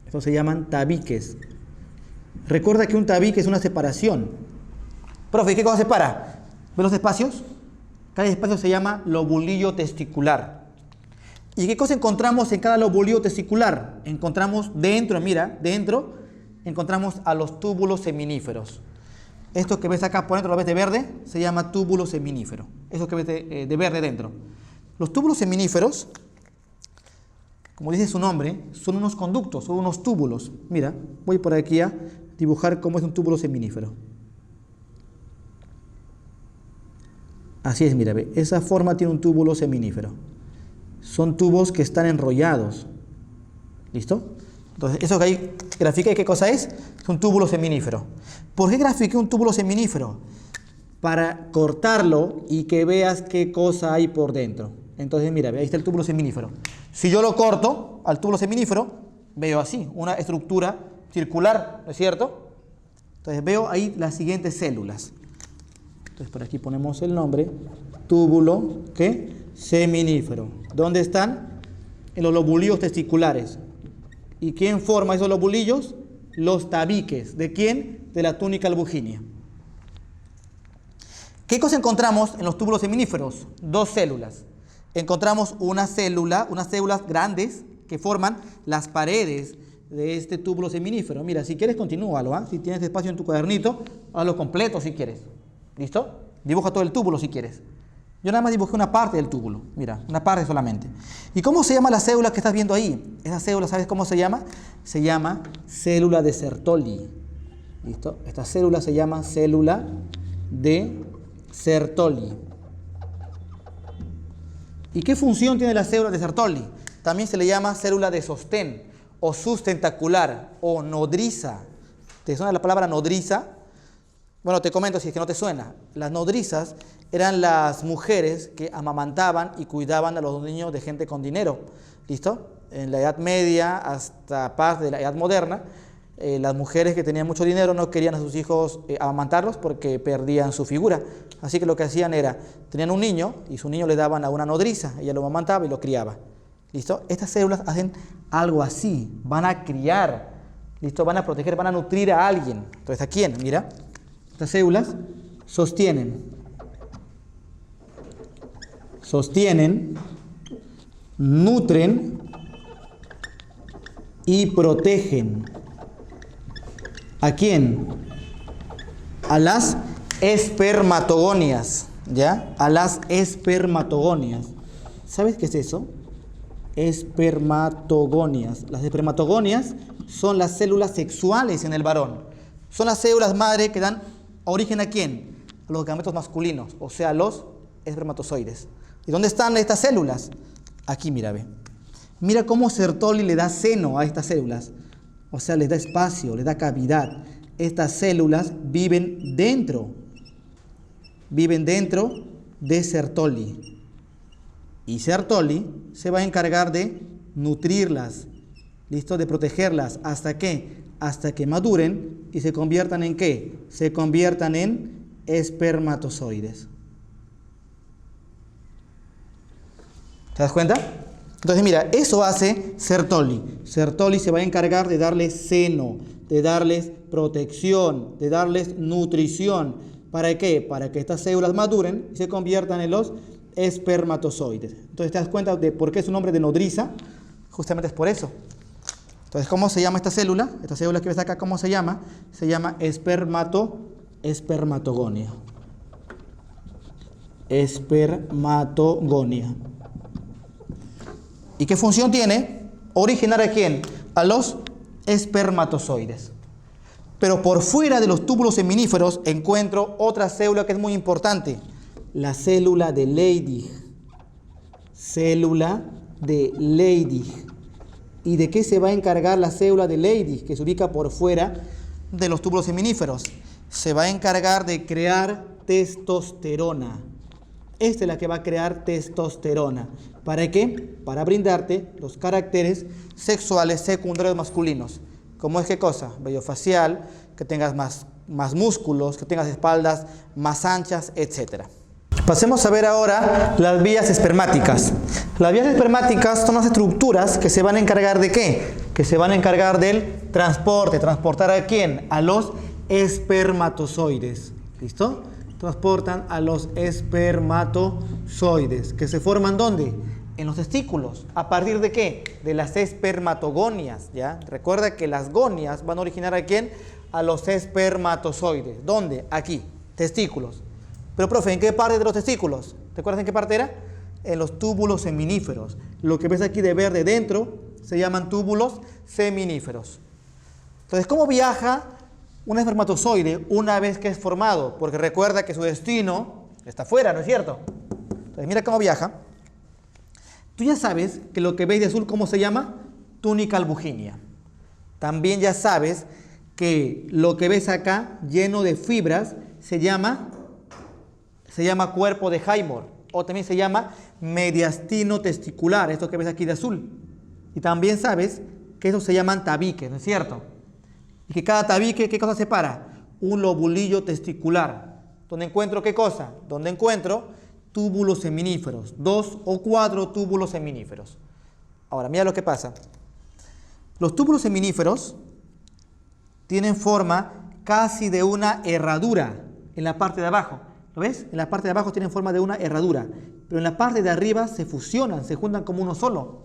Estos se llaman tabiques. Recuerda que un tabique es una separación. Profe, ¿qué cosa separa? ¿Ves los espacios? Cada espacio se llama lobulillo testicular. ¿Y qué cosa encontramos en cada lobulillo testicular? Encontramos dentro, mira, dentro, encontramos a los túbulos seminíferos. Esto que ves acá por dentro, lo ves de verde, se llama túbulo seminífero. Eso que ves de verde dentro. Los túbulos seminíferos, como dice su nombre, son unos conductos, son unos túbulos. Mira, voy por aquí a dibujar cómo es un túbulo seminífero. Así es, mira, ve, esa forma tiene un túbulo seminífero. Son tubos que están enrollados. ¿Listo? Entonces, eso que ahí grafiqué, ¿qué cosa es? Es un túbulo seminífero. ¿Por qué grafiqué un túbulo seminífero? Para cortarlo y que veas qué cosa hay por dentro. Entonces, mira, ahí está el túbulo seminífero. Si yo lo corto al túbulo seminífero, veo así, una estructura circular, ¿no es cierto? Entonces, veo ahí las siguientes células. Entonces, por aquí ponemos el nombre, túbulo, ¿qué? Seminífero. ¿Dónde están? En los lobulillos testiculares. ¿Y quién forma esos lobulillos? Los tabiques. ¿De quién? De la túnica albuginia. ¿Qué cosa encontramos en los túbulos seminíferos? Dos células. Encontramos unas células grandes que forman las paredes de este túbulo seminífero. Mira, si quieres continúalo, ¿eh? Si tienes espacio en tu cuadernito, hazlo completo si quieres. ¿Listo? Dibuja todo el túbulo si quieres. Yo nada más dibujé una parte del túbulo. Mira, una parte solamente. ¿Y cómo se llama la célula que estás viendo ahí? Esa célula, ¿sabes cómo se llama? Se llama célula de Sertoli. ¿Listo? Esta célula se llama célula de Sertoli. ¿Y qué función tiene la célula de Sertoli? También se le llama célula de sostén o sustentacular o nodriza. ¿Te suena la palabra nodriza? Bueno, te comento si es que no te suena. Las nodrizas eran las mujeres que amamantaban y cuidaban a los niños de gente con dinero. ¿Listo? En la Edad Media hasta parte de la Edad Moderna, las mujeres que tenían mucho dinero no querían a sus hijos amamantarlos porque perdían su figura. Así que lo que hacían era, tenían un niño y su niño le daban a una nodriza, ella lo amamantaba y lo criaba. ¿Listo? Estas células hacen algo así, van a criar, ¿listo? Van a proteger, van a nutrir a alguien. Entonces, ¿a quién? Mira, estas células sostienen, nutren y protegen. ¿A quién? A las espermatogonias, ¿ya? A las espermatogonias. ¿Sabes qué es eso? Espermatogonias. Las espermatogonias son las células sexuales en el varón. Son las células madre que dan origen ¿a quién? A los gametos masculinos, o sea, los espermatozoides. ¿Y dónde están estas células? Aquí, mira, ve. Mira cómo Sertoli le da seno a estas células. O sea, les da espacio, les da cavidad. Estas células viven dentro de Sertoli. Y Sertoli se va a encargar de nutrirlas, ¿listo? De protegerlas. ¿Hasta qué? Hasta que maduren y se conviertan ¿en qué? Se conviertan en espermatozoides. ¿Te das cuenta? Entonces mira, eso hace Sertoli. Sertoli se va a encargar de darles seno, de darles protección, de darles nutrición. ¿Para qué? Para que estas células maduren y se conviertan en los espermatozoides. Entonces te das cuenta de por qué su nombre de nodriza. Justamente es por eso. Entonces, ¿cómo se llama esta célula? Esta célula que ves acá, ¿cómo se llama? Se llama espermatogonia. Espermatogonia. ¿Y qué función tiene? Originar ¿a quién? A los espermatozoides. Pero por fuera de los túbulos seminíferos encuentro otra célula que es muy importante. La célula de Leydig. Célula de Leydig. ¿Y de qué se va a encargar la célula de Leydig, que se ubica por fuera de los túbulos seminíferos? Se va a encargar de crear testosterona. Esta es la que va a crear testosterona. ¿Para qué? Para brindarte los caracteres sexuales secundarios masculinos. ¿Cómo es qué cosa? Vello facial, que tengas más músculos, que tengas espaldas más anchas, etc. Pasemos a ver ahora las vías espermáticas. Las vías espermáticas son las estructuras que se van a encargar ¿de qué? Que se van a encargar del transporte. ¿Transportar a quién? A los espermatozoides. ¿Listo? Transportan a los espermatozoides. ¿Que se forman dónde? En los testículos. ¿A partir de qué? De las espermatogonias, ¿ya? Recuerda que las gonias van a originar ¿a quién? A los espermatozoides. ¿Dónde? Aquí, testículos. Pero, profe, ¿en qué parte de los testículos? ¿Te acuerdas en qué parte era? En los túbulos seminíferos. Lo que ves aquí de verde dentro se llaman túbulos seminíferos. Entonces, ¿cómo viaja un espermatozoide una vez que es formado? Porque recuerda que su destino está afuera, ¿no es cierto? Entonces, mira cómo viaja. Tú ya sabes que lo que ves de azul, ¿cómo se llama? Túnica albuginia. También ya sabes que lo que ves acá, lleno de fibras, se llama cuerpo de Highmore, o también se llama mediastino testicular, esto que ves aquí de azul. Y también sabes que esos se llaman tabiques, ¿no es cierto? Y que cada tabique, ¿qué cosa separa? Un lobulillo testicular. ¿Dónde encuentro qué cosa? Donde encuentro túbulos seminíferos, 2 o 4 túbulos seminíferos. Ahora, mira lo que pasa. Los túbulos seminíferos tienen forma casi de una herradura en la parte de abajo. ¿Lo ves? En la parte de abajo tienen forma de una herradura, pero en la parte de arriba se fusionan, se juntan como uno solo.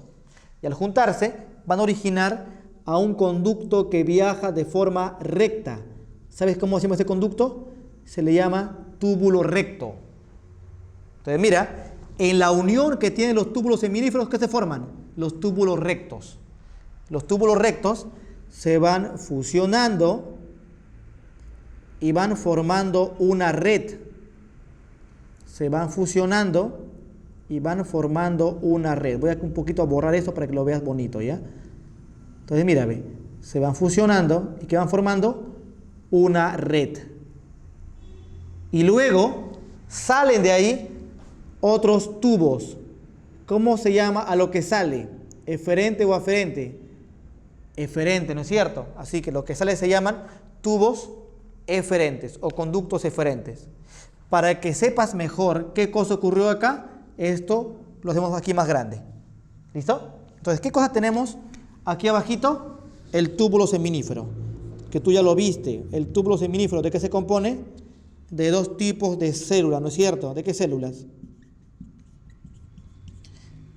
Y al juntarse van a originar a un conducto que viaja de forma recta. ¿Sabes cómo se llama ese conducto? Se le llama túbulo recto. Entonces mira, en la unión que tienen los túbulos seminíferos, ¿qué se forman? Los túbulos rectos. Los túbulos rectos se van fusionando y van formando una red. Se van fusionando y van formando una red. Voy a un poquito a borrar esto para que lo veas bonito, ¿ya? Entonces mira, ve, se van fusionando y que van formando una red. Y luego salen de ahí otros tubos. ¿Cómo se llama a lo que sale? ¿Eferente o aferente? Eferente, ¿no es cierto? Así que lo que sale se llaman tubos eferentes o conductos eferentes. Para que sepas mejor qué cosa ocurrió acá, esto lo hacemos aquí más grande. ¿Listo? Entonces, ¿qué cosa tenemos aquí abajito? El túbulo seminífero, que tú ya lo viste. El túbulo seminífero, ¿de qué se compone? De dos tipos de células, ¿no es cierto? ¿De qué células?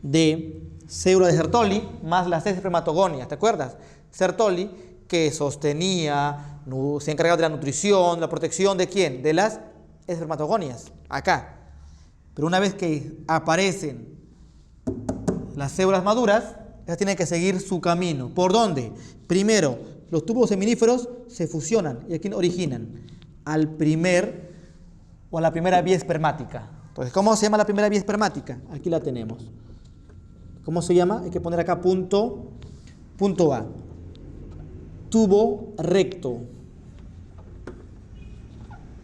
De célula de Sertoli más las espermatogonias, ¿te acuerdas? Sertoli que sostenía, se encargaba de la nutrición, la protección ¿de quién? De las espermatogonias, acá. Pero una vez que aparecen las células maduras, ellas tienen que seguir su camino. ¿Por dónde? Primero, los túbulos seminíferos se fusionan y aquí originan al primer o a la primera vía espermática. Entonces, ¿cómo se llama la primera vía espermática? Aquí la tenemos. ¿Cómo se llama? Hay que poner acá punto A. Tubo recto.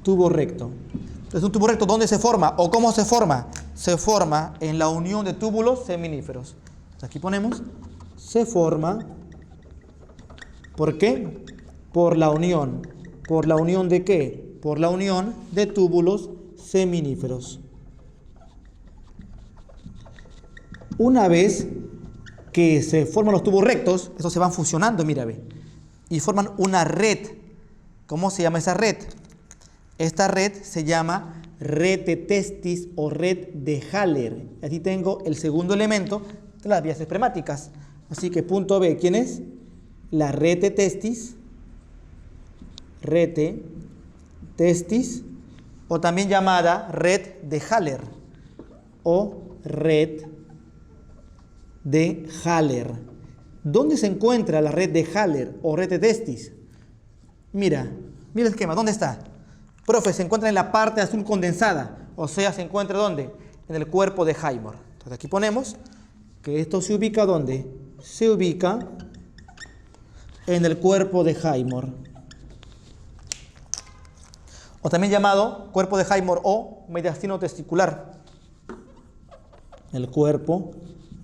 Tubo recto. Entonces, un tubo recto, ¿dónde se forma? ¿O cómo se forma? Se forma en la unión de túbulos seminíferos. Entonces, aquí ponemos, se forma, ¿por qué? Por la unión. ¿Por la unión de qué? Por la unión de túbulos seminíferos. Una vez que se forman los tubos rectos, esos se van fusionando, mira, ve, y forman una red. ¿Cómo se llama esa red? Esta red se llama red de testis o red de Haller. Aquí tengo el segundo elemento de las vías espermáticas. Así que punto B, ¿quién es? La red de testis, o también llamada red de Haller o red de Haller. ¿Dónde se encuentra la red de Haller o red de testis? Mira el esquema, ¿dónde está? Profe, se encuentra en la parte azul condensada, o sea, se encuentra ¿dónde? En el cuerpo de Highmore. Entonces aquí ponemos que esto se ubica ¿dónde? se ubica en el cuerpo de Highmore, o también llamado cuerpo de Highmore o mediastino testicular. El cuerpo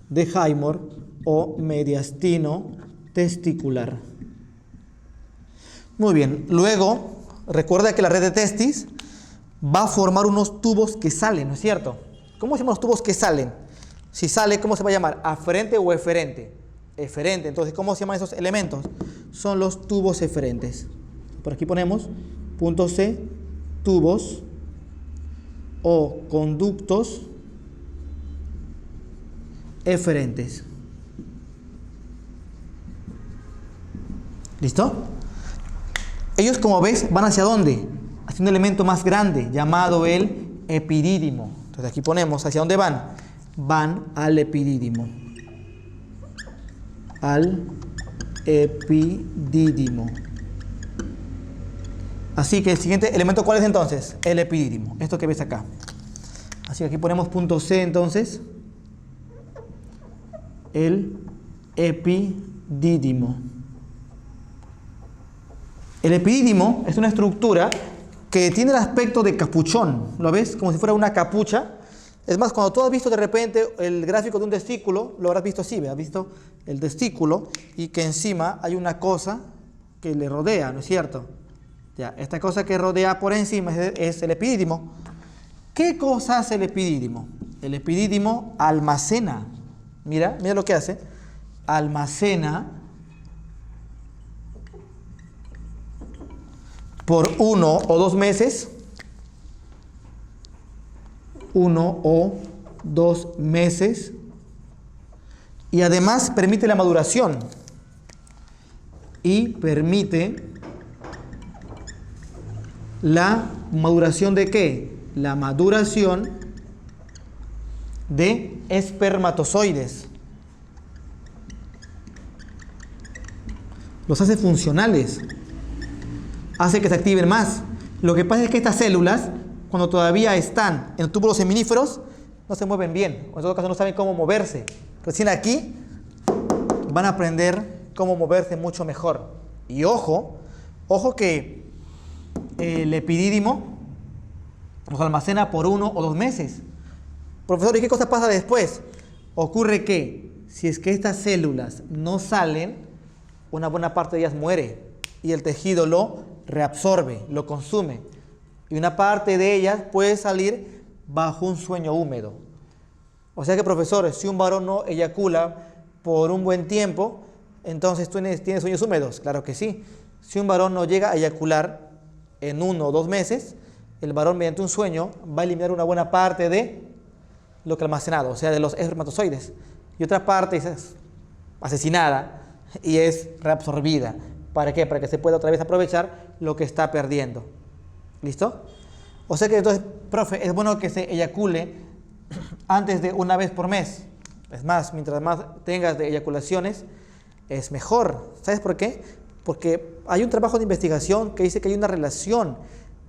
de Highmore o mediastino testicular. Muy bien, luego recuerda que la red de testis va a formar unos tubos que salen, ¿no es cierto? ¿Cómo se llaman los tubos que salen? Si sale, ¿cómo se va a llamar? ¿Aferente o eferente? Eferente. Entonces, ¿cómo se llaman esos elementos? Son los tubos eferentes. Por aquí ponemos punto C, tubos o conductos eferentes. ¿Listo? Ellos, como ves, van hacia dónde? Hacia un elemento más grande llamado el epidídimo. Entonces aquí ponemos hacia dónde van. Van al epidídimo. Al epidídimo. Así que el siguiente elemento, ¿cuál es entonces? El epidídimo. Esto que ves acá. Así que aquí ponemos punto C entonces. El epidídimo. El epidídimo es una estructura que tiene el aspecto de capuchón. ¿Lo ves? Como si fuera una capucha. Es más, cuando tú has visto de repente el gráfico de un testículo, lo habrás visto así, ¿ve? Has visto el testículo y que encima hay una cosa que le rodea, ¿no es cierto? Ya, esta cosa que rodea por encima es el epidídimo. ¿Qué cosa hace el epidídimo? El epidídimo almacena. Mira lo que hace. Almacena por 1 o 2 meses. 1 o 2 meses. Y además permite la maduración. Y permite la maduración de ¿qué? La maduración de espermatozoides. Los hace funcionales. Hace que se activen más. Lo que pasa es que estas células, cuando todavía están en túbulos seminíferos, no se mueven bien. O en todo caso no saben cómo moverse. Recién aquí van a aprender cómo moverse mucho mejor. Y ojo que el epidídimo los almacena por 1 o 2 meses. Profesor, ¿y qué cosa pasa después? Ocurre que si es que estas células no salen, una buena parte de ellas muere y el tejido lo reabsorbe, lo consume. Y una parte de ellas puede salir bajo un sueño húmedo. O sea que, profesor, si un varón no eyacula por un buen tiempo, entonces ¿tienes sueños húmedos? Claro que sí. Si un varón no llega a eyacular en 1 o 2 meses, el varón mediante un sueño va a eliminar una buena parte de lo que ha almacenado, o sea, de los espermatozoides. Y otra parte es asesinada y es reabsorbida. ¿Para qué? Para que se pueda otra vez aprovechar lo que está perdiendo. ¿Listo? O sea que entonces, profe, es bueno que se eyacule antes de 1 vez por mes. Es más, mientras más tengas de eyaculaciones, es mejor. ¿Sabes por qué? Porque hay un trabajo de investigación que dice que hay una relación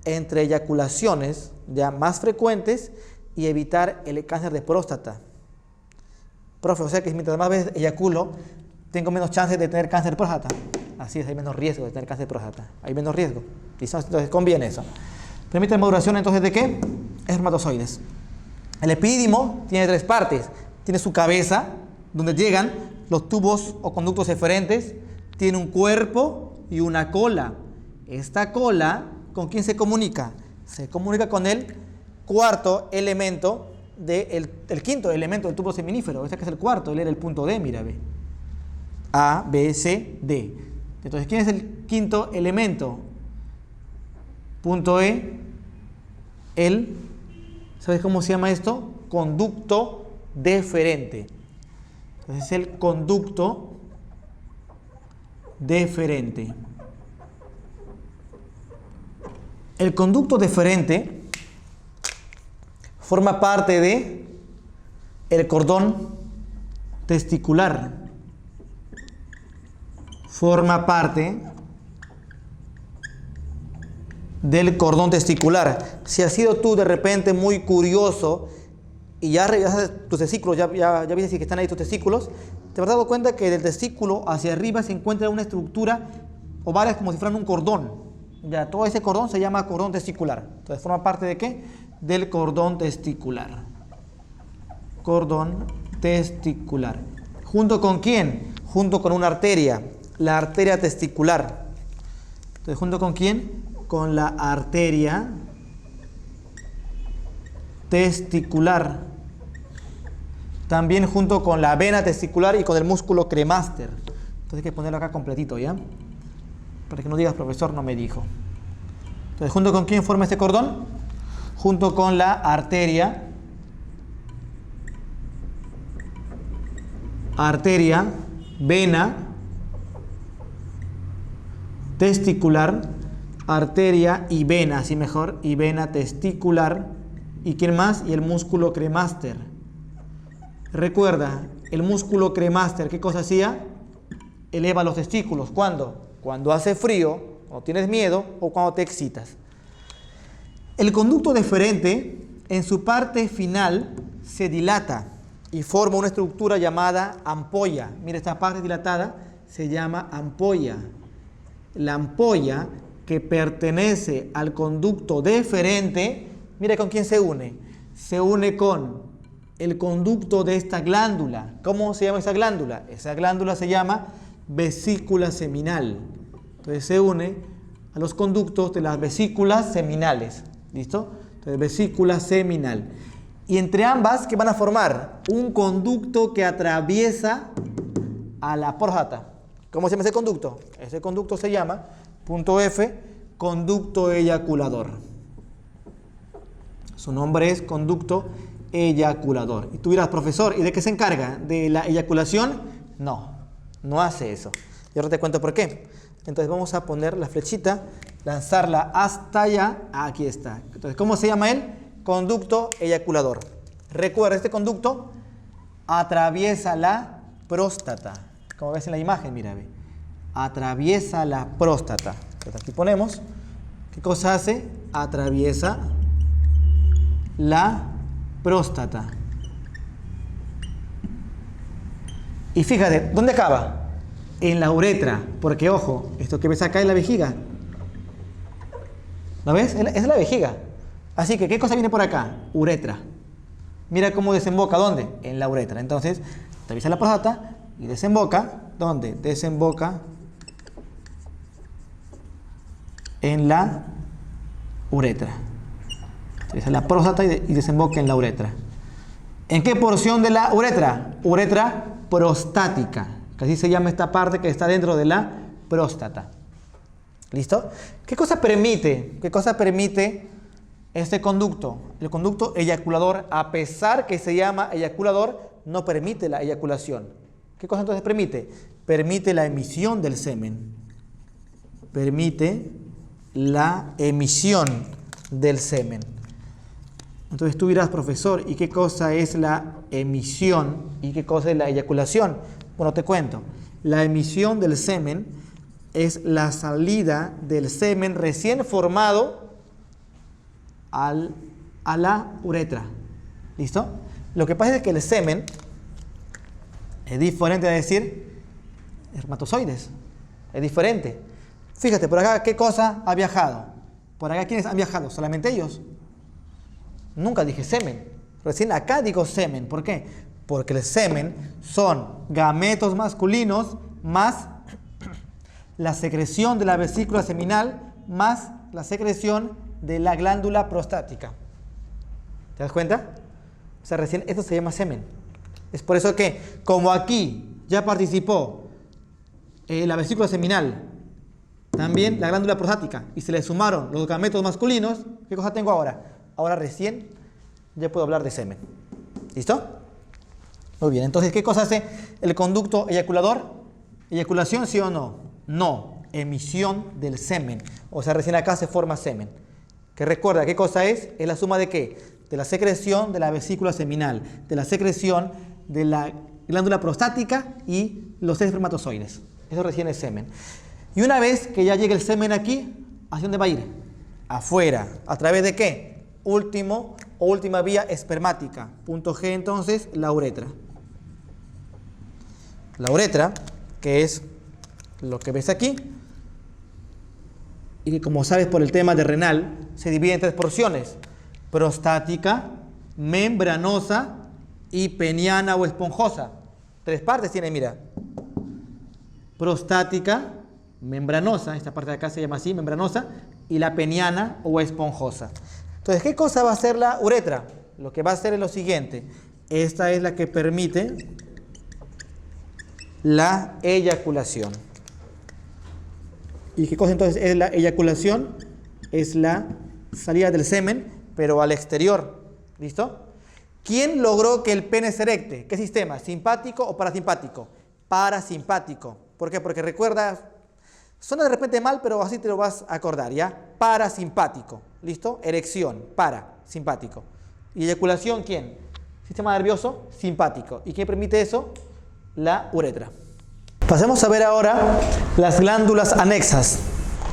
entre eyaculaciones ya más frecuentes y evitar el cáncer de próstata. Profe, o sea que mientras más veces eyaculo, tengo menos chances de tener cáncer de próstata. Así es, hay menos riesgo de tener cáncer de próstata. Hay menos riesgo. Entonces conviene eso. Permite la maduración entonces ¿de qué? Espermatozoides. El epidídimo tiene 3 partes. Tiene su cabeza, donde llegan los tubos o conductos eferentes. Tiene un cuerpo y una cola. Esta cola, ¿con quién se comunica? Se comunica con el cuarto elemento, el quinto elemento del tubo seminífero. Este que es el cuarto, él era el punto D, mira, ve. A, B, C, D. Entonces, ¿quién es el quinto elemento? Punto E, ¿sabes cómo se llama esto? Conducto deferente. Entonces, es el conducto deferente. El conducto deferente forma parte de el cordón testicular. Forma parte del cordón testicular. Si has sido tú de repente muy curioso y ya revisas tus testículos, ya viste que están ahí tus testículos, te habrás dado cuenta que del testículo hacia arriba se encuentra una estructura o varias como si fueran un cordón. Ya, todo ese cordón se llama cordón testicular. Entonces, ¿forma parte de qué? Del cordón testicular. Cordón testicular. ¿Junto con quién? Junto con una arteria, la arteria testicular. Entonces, ¿junto con quién? Con la arteria testicular. También junto con la vena testicular y con el músculo cremaster. Entonces hay que ponerlo acá completito, ¿ya? Para que no digas, profesor, no me dijo. Entonces, ¿junto con quién forma este cordón? Junto con la arteria. Vena testicular, arteria y vena, así mejor, y vena testicular. ¿Y quién más? Y el músculo cremaster. Recuerda, el músculo cremaster, ¿qué cosa hacía? Eleva los testículos. ¿Cuándo? Cuando hace frío, cuando tienes miedo o cuando te excitas. El conducto deferente, en su parte final, se dilata y forma una estructura llamada ampolla. Mira, esta parte dilatada se llama ampolla. La ampolla que pertenece al conducto deferente, mira con quién se une. Se une con el conducto de esta glándula. ¿Cómo se llama esa glándula? Esa glándula se llama vesícula seminal. Entonces se une a los conductos de las vesículas seminales. ¿Listo? Entonces vesícula seminal. Y entre ambas, ¿qué van a formar? Un conducto que atraviesa a la próstata. ¿Cómo se llama ese conducto? Ese conducto se llama, punto F, conducto eyaculador. Su nombre es conducto eyaculador. Y tú dirás, profesor, ¿y de qué se encarga? ¿De la eyaculación? No, no hace eso. Y ahora te cuento por qué. Entonces vamos a poner la flechita, lanzarla hasta allá. Aquí está. Entonces, ¿cómo se llama él? Conducto eyaculador. Recuerda, este conducto atraviesa la próstata. Como ves en la imagen, mira, ve. Atraviesa la próstata. Entonces aquí ponemos, ¿qué cosa hace? Atraviesa la próstata. Y fíjate, ¿dónde acaba? En la uretra. Porque, ojo, esto que ves acá es la vejiga. ¿Lo ves? Es la vejiga. Así que, ¿qué cosa viene por acá? Uretra. Mira cómo desemboca, ¿dónde? En la uretra. Entonces, atraviesa la próstata y desemboca, ¿dónde? Desemboca en la uretra. Atraviesa la próstata y desemboca en la uretra. ¿En qué porción de la uretra? Uretra prostática, que así se llama esta parte que está dentro de la próstata. ¿Listo? ¿Qué cosa permite? ¿Qué cosa permite este conducto? El conducto eyaculador, a pesar que se llama eyaculador, no permite la eyaculación. ¿Qué cosa entonces permite? Permite la emisión del semen. Permite la emisión del semen. Entonces tú dirás, profesor, ¿y qué cosa es la emisión y qué cosa es la eyaculación? Bueno, te cuento. La emisión del semen es la salida del semen recién formado a la uretra. ¿Listo? Lo que pasa es que el semen es diferente a decir espermatozoides. Es diferente. Fíjate, por acá, ¿qué cosa ha viajado? Por acá, ¿quiénes han viajado? ¿Solamente ellos? Nunca dije semen. Recién acá digo semen. ¿Por qué? Porque el semen son gametos masculinos más la secreción de la vesícula seminal más la secreción de la glándula prostática. ¿Te das cuenta? O sea, recién esto se llama semen. Es por eso que, como aquí ya participó la vesícula seminal, también la glándula prostática, y se le sumaron los gametos masculinos, ¿qué cosa tengo ahora? Ahora recién ya puedo hablar de semen. ¿Listo? Muy bien, entonces, ¿qué cosa hace el conducto eyaculador? ¿Eyaculación, sí o no? No, emisión del semen. O sea, recién acá se forma semen. Que recuerda, ¿qué cosa es? Es la suma de ¿qué? De la secreción de la vesícula seminal, de la secreción de la glándula prostática y los espermatozoides. Eso recién es semen. Y una vez que ya llegue el semen aquí, ¿hacia dónde va a ir? Afuera. ¿A través de qué? Última vía espermática. Punto G, entonces, la uretra. la uretra, que es lo que ves aquí, y que como sabes por el tema de renal, se divide en tres porciones: prostática, membranosa y peniana o esponjosa. Tres partes tiene, mira. Prostática, membranosa, esta parte de acá se llama así, membranosa, y la peniana o esponjosa. Entonces, ¿qué cosa va a hacer la uretra? Lo que va a hacer es lo siguiente. Esta es la que permite la eyaculación. ¿Y qué cosa entonces es la eyaculación? Es la salida del semen, pero al exterior. ¿Listo? ¿Quién logró que el pene se erecte? ¿Qué sistema? ¿Simpático o parasimpático? Parasimpático. ¿Por qué? Porque recuerda, suena de repente mal, pero así te lo vas a acordar, ¿ya? Parasimpático. ¿Listo? Erección, parasimpático. ¿Y eyaculación quién? Sistema nervioso simpático. ¿Y qué permite eso? La uretra. Pasemos a ver ahora las glándulas anexas.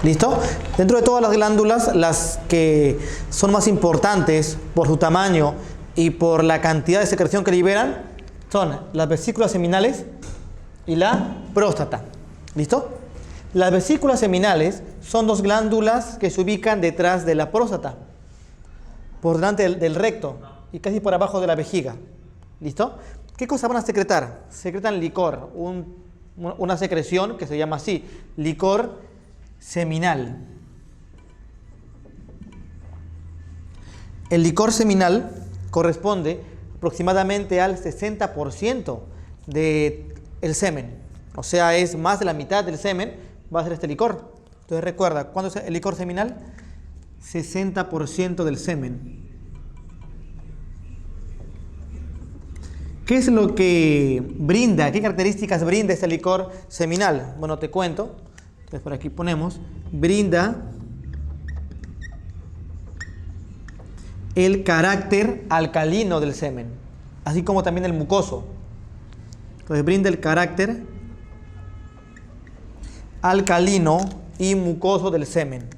¿Listo? Dentro de todas las glándulas, las que son más importantes por su tamaño y por la cantidad de secreción que liberan son las vesículas seminales y la próstata. ¿Listo? Las vesículas seminales son dos glándulas que se ubican detrás de la próstata, por delante del recto y casi por abajo de la vejiga. ¿Listo? ¿Qué cosa van a secretar? Secretan licor, una secreción que se llama así, licor seminal. El licor seminal corresponde aproximadamente al 60% del semen. O sea, es más de la mitad del semen va a ser este licor. Entonces recuerda, ¿cuánto es el licor seminal? 60% del semen. ¿Qué es lo que brinda? ¿Qué características brinda este licor seminal? Bueno, te cuento. Entonces por aquí ponemos, brinda el carácter alcalino del semen, así como también el mucoso. Entonces brinda el carácter alcalino y mucoso del semen.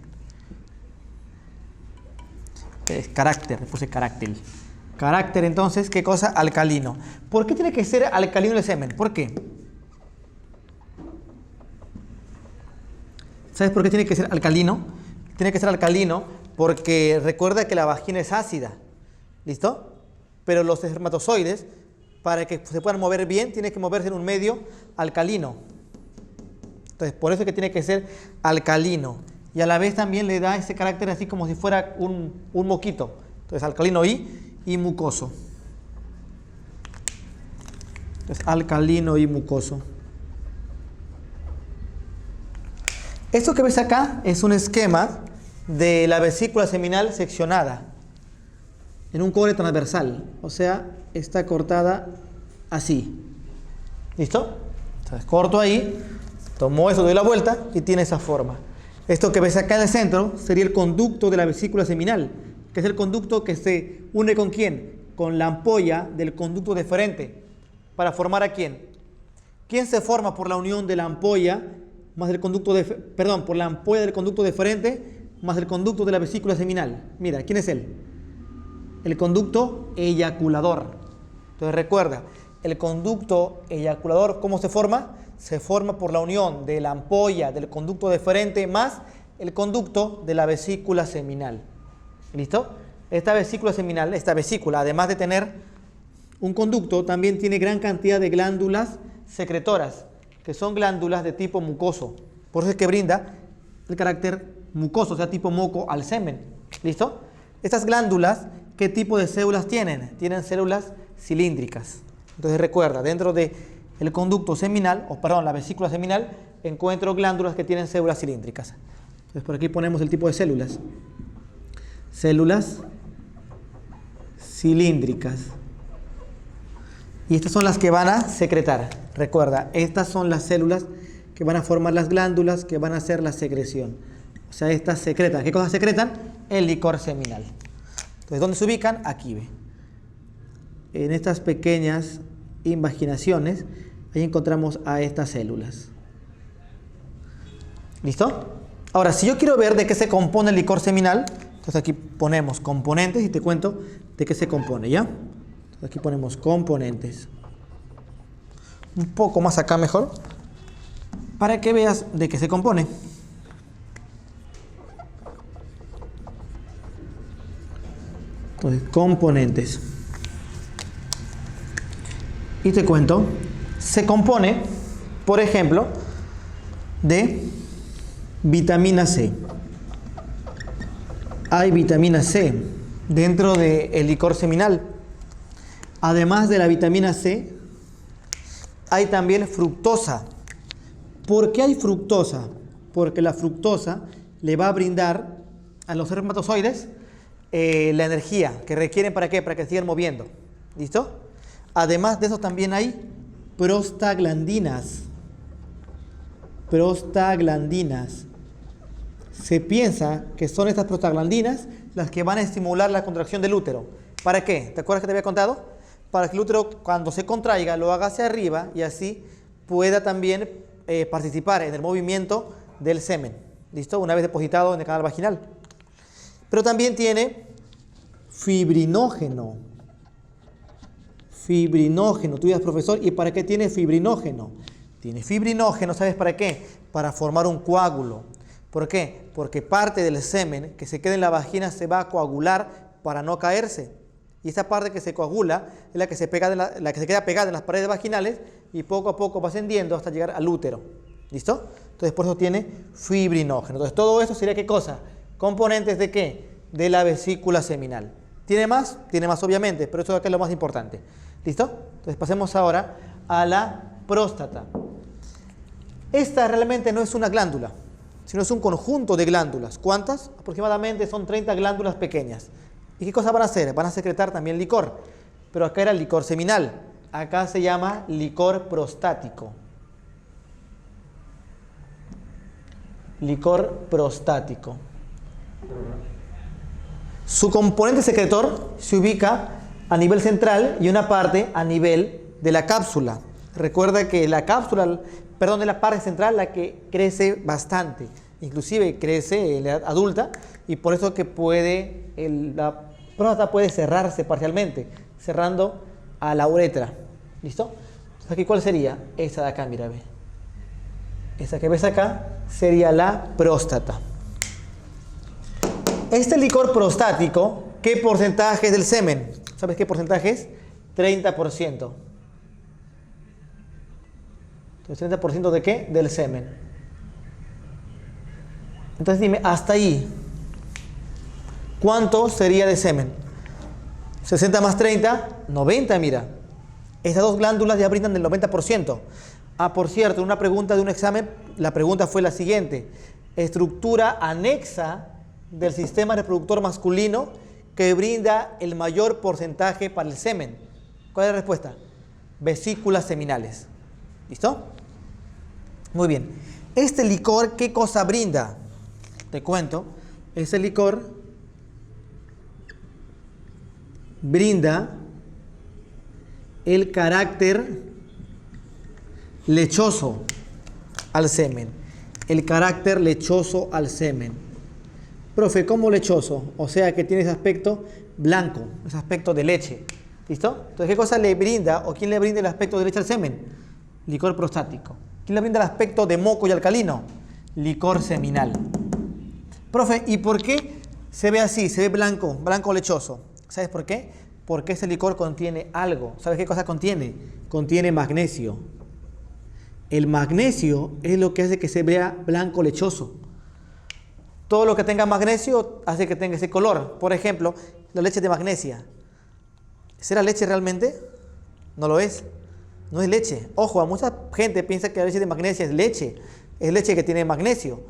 Es carácter, le puse carácter. Carácter, entonces, ¿qué cosa? Alcalino. ¿Por qué tiene que ser alcalino el semen? ¿Por qué? ¿Sabes por qué tiene que ser alcalino? Tiene que ser alcalino porque recuerda que la vagina es ácida. ¿Listo? Pero los espermatozoides, para que se puedan mover bien, tienen que moverse en un medio alcalino. Entonces, por eso es que tiene que ser alcalino. Y a la vez también le da ese carácter así como si fuera un moquito. Entonces, alcalino y mucoso. Entonces, alcalino y mucoso. Esto que ves acá es un esquema de la vesícula seminal seccionada en un cobre transversal. O sea, está cortada así. ¿Listo? Entonces, corto ahí, tomo eso, doy la vuelta y tiene esa forma. Esto que ves acá en el centro sería el conducto de la vesícula seminal, que es el conducto que se une ¿con quién? Con la ampolla del conducto deferente. ¿Para formar a quién? ¿Quién se forma por la unión de la ampolla más del conducto por la ampolla del conducto deferente más el conducto de la vesícula seminal? Mira, ¿quién es él? El conducto eyaculador. Entonces recuerda, el conducto eyaculador, ¿cómo se forma? Se forma por la unión de la ampolla del conducto deferente más el conducto de la vesícula seminal. ¿Listo? Esta vesícula seminal, esta vesícula, además de tener un conducto, también tiene gran cantidad de glándulas secretoras, que son glándulas de tipo mucoso. Por eso es que brinda el carácter mucoso, o sea, tipo moco al semen. ¿Listo? Estas glándulas, ¿qué tipo de células tienen? Tienen células cilíndricas. Entonces recuerda, dentro del conducto seminal, la vesícula seminal, encuentro glándulas que tienen células cilíndricas. Entonces por aquí ponemos el tipo de células. Células cilíndricas. Y estas son las que van a secretar. Recuerda, estas son las células que van a formar las glándulas que van a hacer la secreción. O sea, estas secretan. ¿Qué cosas secretan? El licor seminal. Entonces, ¿dónde se ubican? Aquí ve. En estas pequeñas invaginaciones, ahí encontramos a estas células. ¿Listo? Ahora, si yo quiero ver de qué se compone el licor seminal, entonces aquí ponemos componentes y te cuento de qué se compone, ¿ya? Entonces aquí ponemos componentes. un poco más acá mejor, para que veas de qué se compone. Entonces, componentes. Y te cuento, se compone, por ejemplo, de vitamina C. Hay vitamina C dentro del licor seminal. Además de la vitamina C, hay también fructosa. ¿Por qué hay fructosa? Porque la fructosa le va a brindar a los espermatozoides la energía que requieren ¿para qué? Para que se sigan moviendo. ¿Listo? Además de eso también hay prostaglandinas. Prostaglandinas. Se piensa que son estas prostaglandinas las que van a estimular la contracción del útero. ¿Para qué? ¿Te acuerdas que te había contado? Para que el útero cuando se contraiga lo haga hacia arriba y así pueda también participar en el movimiento del semen. ¿Listo? Una vez depositado en el canal vaginal. Pero también tiene fibrinógeno. Fibrinógeno. Tú dices, profesor, ¿y para qué tiene fibrinógeno? Tiene fibrinógeno, ¿sabes para qué? Para formar un coágulo. ¿Por qué? Porque parte del semen que se queda en la vagina se va a coagular para no caerse. Y esa parte que se coagula es la que se queda pegada en las paredes vaginales y poco a poco va ascendiendo hasta llegar al útero. ¿Listo? Entonces por eso tiene fibrinógeno. Entonces todo eso sería ¿qué cosa? Componentes de ¿qué? De la vesícula seminal. ¿Tiene más? Tiene más obviamente, pero eso acá es lo más importante. ¿Listo? Entonces pasemos ahora a la próstata. Esta realmente no es una glándula, sino es un conjunto de glándulas. ¿Cuántas? Aproximadamente son 30 glándulas pequeñas. ¿Y qué cosas van a hacer? Van a secretar también licor. Pero acá era el licor seminal. Acá se llama licor prostático. Licor prostático. Su componente secretor se ubica a nivel central y una parte a nivel de la cápsula. Recuerda que la cápsula, perdón, es la parte central la que crece bastante. Inclusive crece en la edad adulta y por eso que la próstata puede cerrarse parcialmente, cerrando a la uretra. ¿Listo? Entonces aquí ¿cuál sería? Esa de acá, mira, ve. Esa que ves acá sería la próstata. Este licor prostático, ¿qué porcentaje es del semen? ¿Sabes qué porcentaje es? 30%. Entonces, ¿30% de qué? Del semen. Entonces dime, hasta ahí, ¿cuánto sería de semen? 60 más 30, 90, mira. Estas dos glándulas ya brindan el 90%. Ah, por cierto, una pregunta de un examen, la pregunta fue la siguiente. Estructura anexa del sistema reproductor masculino que brinda el mayor porcentaje para el semen. ¿Cuál es la respuesta? Vesículas seminales. ¿Listo? Muy bien. Este licor, ¿qué cosa brinda? Te cuento. Este licor brinda el carácter lechoso al semen. El carácter lechoso al semen. Profe, ¿cómo lechoso? O sea que tiene ese aspecto blanco, ese aspecto de leche. ¿Listo? Entonces, ¿qué cosa le brinda o quién le brinda el aspecto de leche al semen? Licor prostático. ¿Quién le brinda el aspecto de moco y alcalino? Licor seminal. Profe, ¿y por qué se ve así? Se ve blanco, blanco lechoso. ¿Sabes por qué? Porque ese licor contiene algo. ¿Sabes qué cosa contiene? Contiene magnesio. El magnesio es lo que hace que se vea blanco lechoso. Todo lo que tenga magnesio hace que tenga ese color. Por ejemplo, la leche de magnesia. ¿Será leche realmente? No lo es. No es leche. Ojo, a mucha gente piensa que la leche de magnesia es leche. Es leche que tiene magnesio.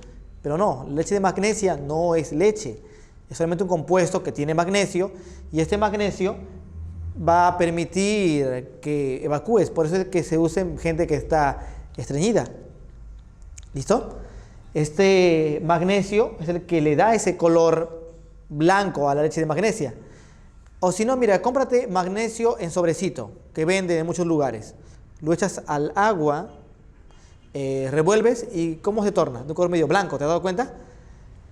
Pero no, la leche de magnesia no es leche. Es solamente un compuesto que tiene magnesio. Y este magnesio va a permitir que evacúes. Por eso es que se usa en gente que está estreñida. ¿Listo? Este magnesio es el que le da ese color blanco a la leche de magnesia. O si no, mira, cómprate magnesio en sobrecito, que venden en muchos lugares. Lo echas al agua, revuelves y ¿cómo se torna? De un color medio blanco, ¿te has dado cuenta?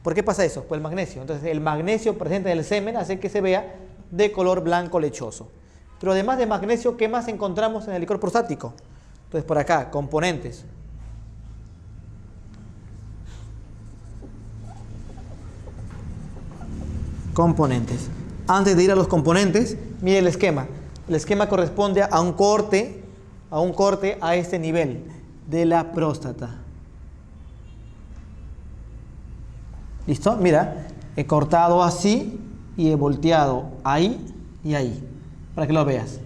¿Por qué pasa eso? Pues el magnesio. Entonces el magnesio presente en el semen hace que se vea de color blanco lechoso. Pero además de magnesio, ¿qué más encontramos en el licor prostático? Entonces por acá, componentes. Componentes. Antes de ir a los componentes, mire el esquema. El esquema corresponde a un corte a este nivel de la próstata. ¿Listo? Mira, he cortado así y he volteado ahí y ahí, para que lo veas.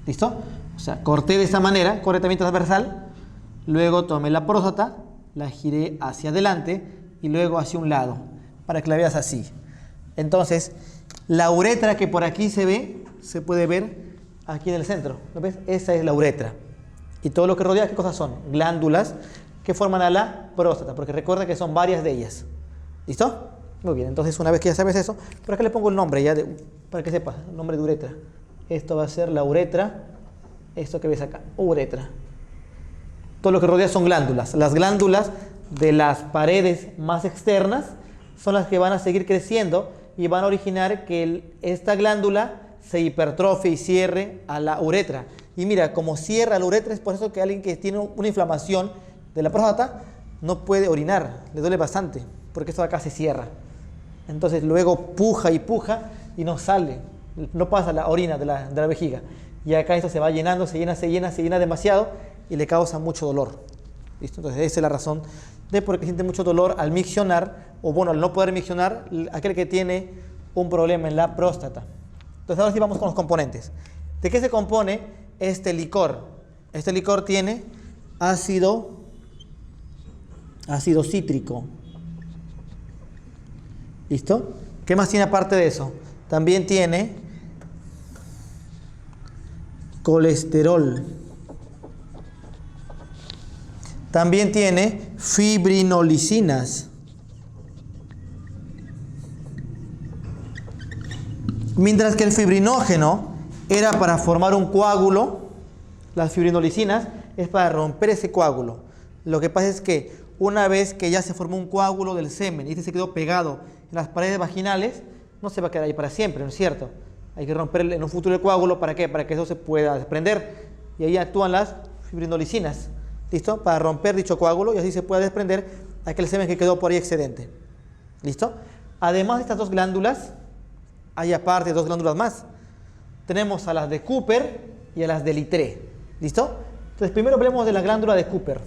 ¿Listo? O sea, corté de esta manera, correctamente transversal, luego tomé la próstata, la giré hacia adelante y luego hacia un lado, para que la veas así. Entonces, la uretra que por aquí se ve, se puede ver aquí en el centro. ¿Lo ves? Esa es la uretra. Y todo lo que rodea, ¿qué cosas son? Glándulas que forman a la próstata, porque recuerda que son varias de ellas. ¿Listo? Muy bien, entonces una vez que ya sabes eso, por acá le pongo el nombre ya para que sepas, el nombre de uretra. Esto va a ser la uretra, esto que ves acá, uretra. Todo lo que rodea son glándulas. Las glándulas de las paredes más externas son las que van a seguir creciendo y van a originar que esta glándula se hipertrofie y cierre a la uretra. Y mira, como cierra la uretra, es por eso que alguien que tiene una inflamación de la próstata no puede orinar, le duele bastante, porque esto de acá se cierra. Entonces luego puja y no sale, no pasa la orina de la vejiga. Y acá esto se va llenando, se llena demasiado y le causa mucho dolor. ¿Listo? Entonces esa es la razón de por qué siente mucho dolor al miccionar, o bueno, al no poder miccionar, aquel que tiene un problema en la próstata. Entonces ahora sí vamos con los componentes. ¿De qué se compone este licor? Este licor tiene ácido cítrico. ¿Listo? ¿Qué más tiene aparte de eso? También tiene colesterol. También tiene fibrinolicinas. Mientras que el fibrinógeno era para formar un coágulo, las fibrinolicinas es para romper ese coágulo. Lo que pasa es que una vez que ya se formó un coágulo del semen y este se quedó pegado en las paredes vaginales, no se va a quedar ahí para siempre, ¿no es cierto? Hay que romper en un futuro el coágulo, ¿para qué? Para que eso se pueda desprender. Y ahí actúan las fibrinolicinas, ¿listo? Para romper dicho coágulo y así se pueda desprender aquel semen que quedó por ahí excedente. ¿Listo? Además de estas dos glándulas, hay aparte dos glándulas más. Tenemos a las de Cooper y a las de Littré. ¿Listo? Entonces primero hablemos de la glándula de Cooper.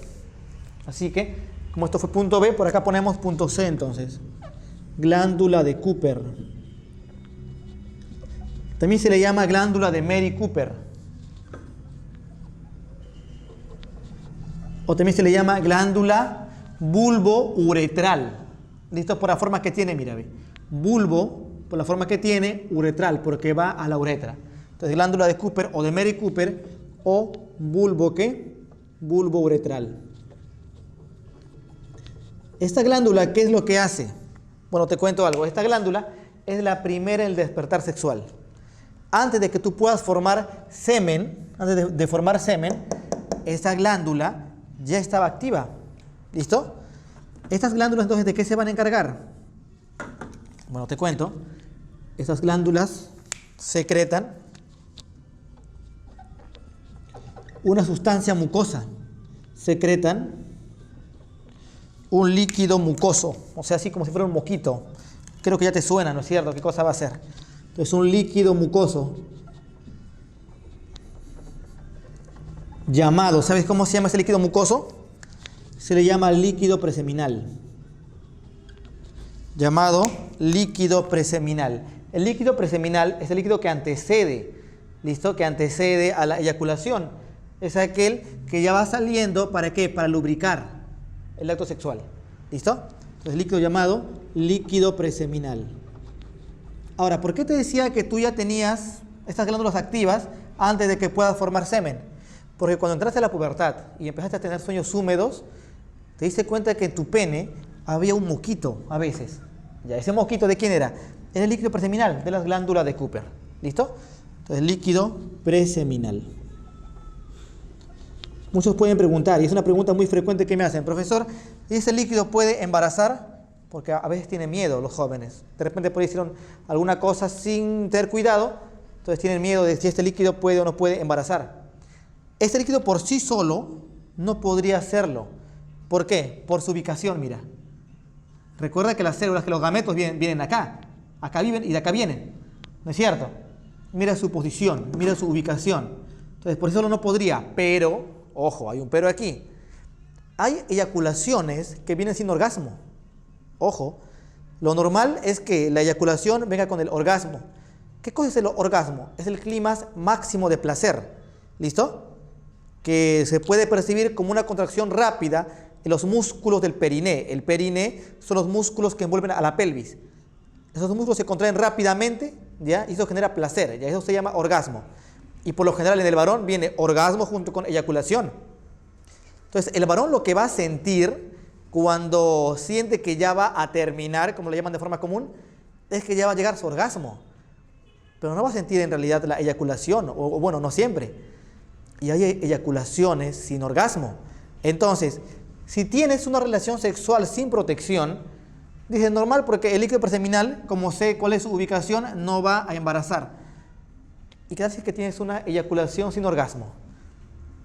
Así que, como esto fue punto B, por acá ponemos punto C entonces. Glándula de Cooper. También se le llama glándula de Mary Cooper. O también se le llama glándula bulbo-uretral. ¿Listo? Por la forma que tiene, mira, ve. Bulbo, por la forma que tiene, uretral, porque va a la uretra. Entonces, glándula de Cooper o de Mary Cooper o bulbo, ¿qué? Bulbo-uretral. Esta glándula, ¿qué es lo que hace? Bueno, te cuento algo. Esta glándula es la primera en el despertar sexual. Antes de que tú puedas formar semen, antes de formar semen, esta glándula ya estaba activa. ¿Listo? Estas glándulas, entonces, ¿de qué se van a encargar? Bueno, te cuento. Estas glándulas secretan una sustancia mucosa. Secretan un líquido mucoso, o sea, así como si fuera un moquito. Creo que ya te suena, ¿no es cierto? ¿Qué cosa va a ser? Entonces, un líquido mucoso llamado, ¿sabes cómo se llama ese líquido mucoso? Se le llama líquido preseminal. Llamado líquido preseminal. El líquido preseminal es el líquido que antecede, ¿listo? Que antecede a la eyaculación. Es aquel que ya va saliendo, ¿para qué? Para lubricar el acto sexual. ¿Listo? Entonces, líquido llamado líquido preseminal. Ahora, ¿por qué te decía que tú ya tenías estas glándulas activas antes de que puedas formar semen? Porque cuando entraste a la pubertad y empezaste a tener sueños húmedos, te diste cuenta que en tu pene había un moquito a veces. Ya, ese moquito, ¿de quién era? Era el líquido preseminal de las glándulas de Cooper. ¿Listo? Entonces, líquido preseminal. Muchos pueden preguntar, y es una pregunta muy frecuente que me hacen: profesor, ¿y ese líquido puede embarazar? Porque a veces tienen miedo los jóvenes. De repente por ahí hicieron alguna cosa sin tener cuidado, entonces tienen miedo de si este líquido puede o no puede embarazar. Este líquido por sí solo no podría hacerlo. ¿Por qué? Por su ubicación, mira. Recuerda que las células, que los gametos vienen acá. Acá viven y de acá vienen. ¿No es cierto? Mira su posición, mira su ubicación. Entonces, por eso solo no podría. Pero, ojo, hay un pero aquí. Hay eyaculaciones que vienen sin orgasmo. Ojo, lo normal es que la eyaculación venga con el orgasmo. ¿Qué cosa es el orgasmo? Es el clímax máximo de placer. ¿Listo? Que se puede percibir como una contracción rápida en los músculos del periné. El periné son los músculos que envuelven a la pelvis. Esos músculos se contraen rápidamente, ¿ya? Y eso genera placer, ¿ya? Eso se llama orgasmo. Y por lo general en el varón viene orgasmo junto con eyaculación. Entonces, el varón lo que va a sentir cuando siente que ya va a terminar, como lo llaman de forma común, es que ya va a llegar su orgasmo. Pero no va a sentir en realidad la eyaculación, o bueno, no siempre. Y hay eyaculaciones sin orgasmo. Entonces, si tienes una relación sexual sin protección, dice normal porque el líquido preseminal, como sé cuál es su ubicación, no va a embarazar. ¿Y qué tal si es que tienes una eyaculación sin orgasmo?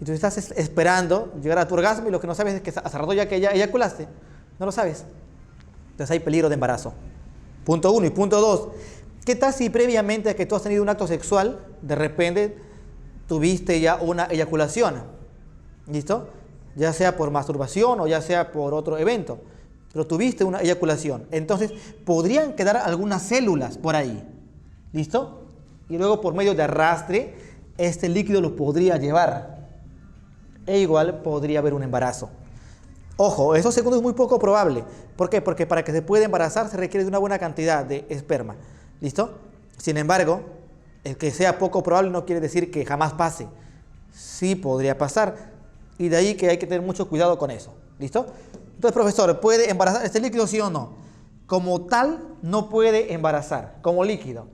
Y tú estás esperando llegar a tu orgasmo y lo que no sabes es que hace rato ya que ya eyaculaste. No lo sabes. Entonces hay peligro de embarazo. Punto 1. Y punto 2. ¿Qué tal si previamente a que tú has tenido un acto sexual, de repente tuviste ya una eyaculación? ¿Listo? Ya sea por masturbación o ya sea por otro evento. Pero tuviste una eyaculación. Entonces podrían quedar algunas células por ahí. ¿Listo? Y luego por medio de arrastre, este líquido lo podría llevar. E igual podría haber un embarazo. Ojo, eso segundo es muy poco probable. ¿Por qué? Porque para que se pueda embarazar se requiere de una buena cantidad de esperma. ¿Listo? Sin embargo, el que sea poco probable no quiere decir que jamás pase. Sí podría pasar. Y de ahí que hay que tener mucho cuidado con eso. ¿Listo? Entonces, profesor, ¿puede embarazar este líquido, sí o no? Como tal, no puede embarazar, como líquido.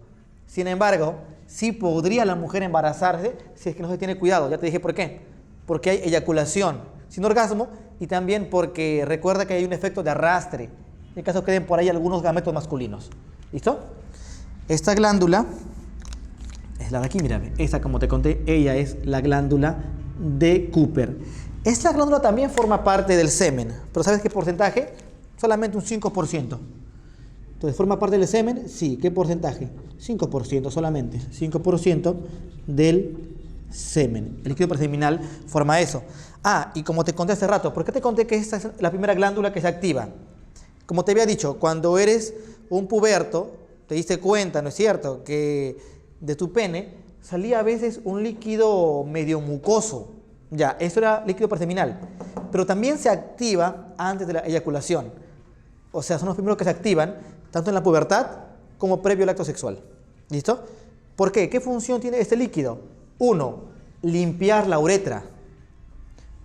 Sin embargo, sí podría la mujer embarazarse si es que no se tiene cuidado. Ya te dije por qué. Porque hay eyaculación sin orgasmo y también porque recuerda que hay un efecto de arrastre. En caso queden por ahí algunos gametos masculinos. ¿Listo? Esta glándula es la de aquí, mira. Esta, como te conté, ella es la glándula de Cooper. Esta glándula también forma parte del semen. ¿Pero sabes qué porcentaje? Solamente un 5%. Entonces, ¿forma parte del semen? Sí. ¿Qué porcentaje? 5% solamente. 5% del semen. El líquido preseminal forma eso. Ah, y como te conté hace rato, ¿por qué te conté que esta es la primera glándula que se activa? Como te había dicho, cuando eres un puberto, te diste cuenta, ¿no es cierto?, que de tu pene salía a veces un líquido medio mucoso. Ya, eso era líquido preseminal. Pero también se activa antes de la eyaculación. O sea, son los primeros que se activan, tanto en la pubertad como previo al acto sexual. ¿Listo? ¿Por qué? ¿Qué función tiene este líquido? 1. Limpiar la uretra.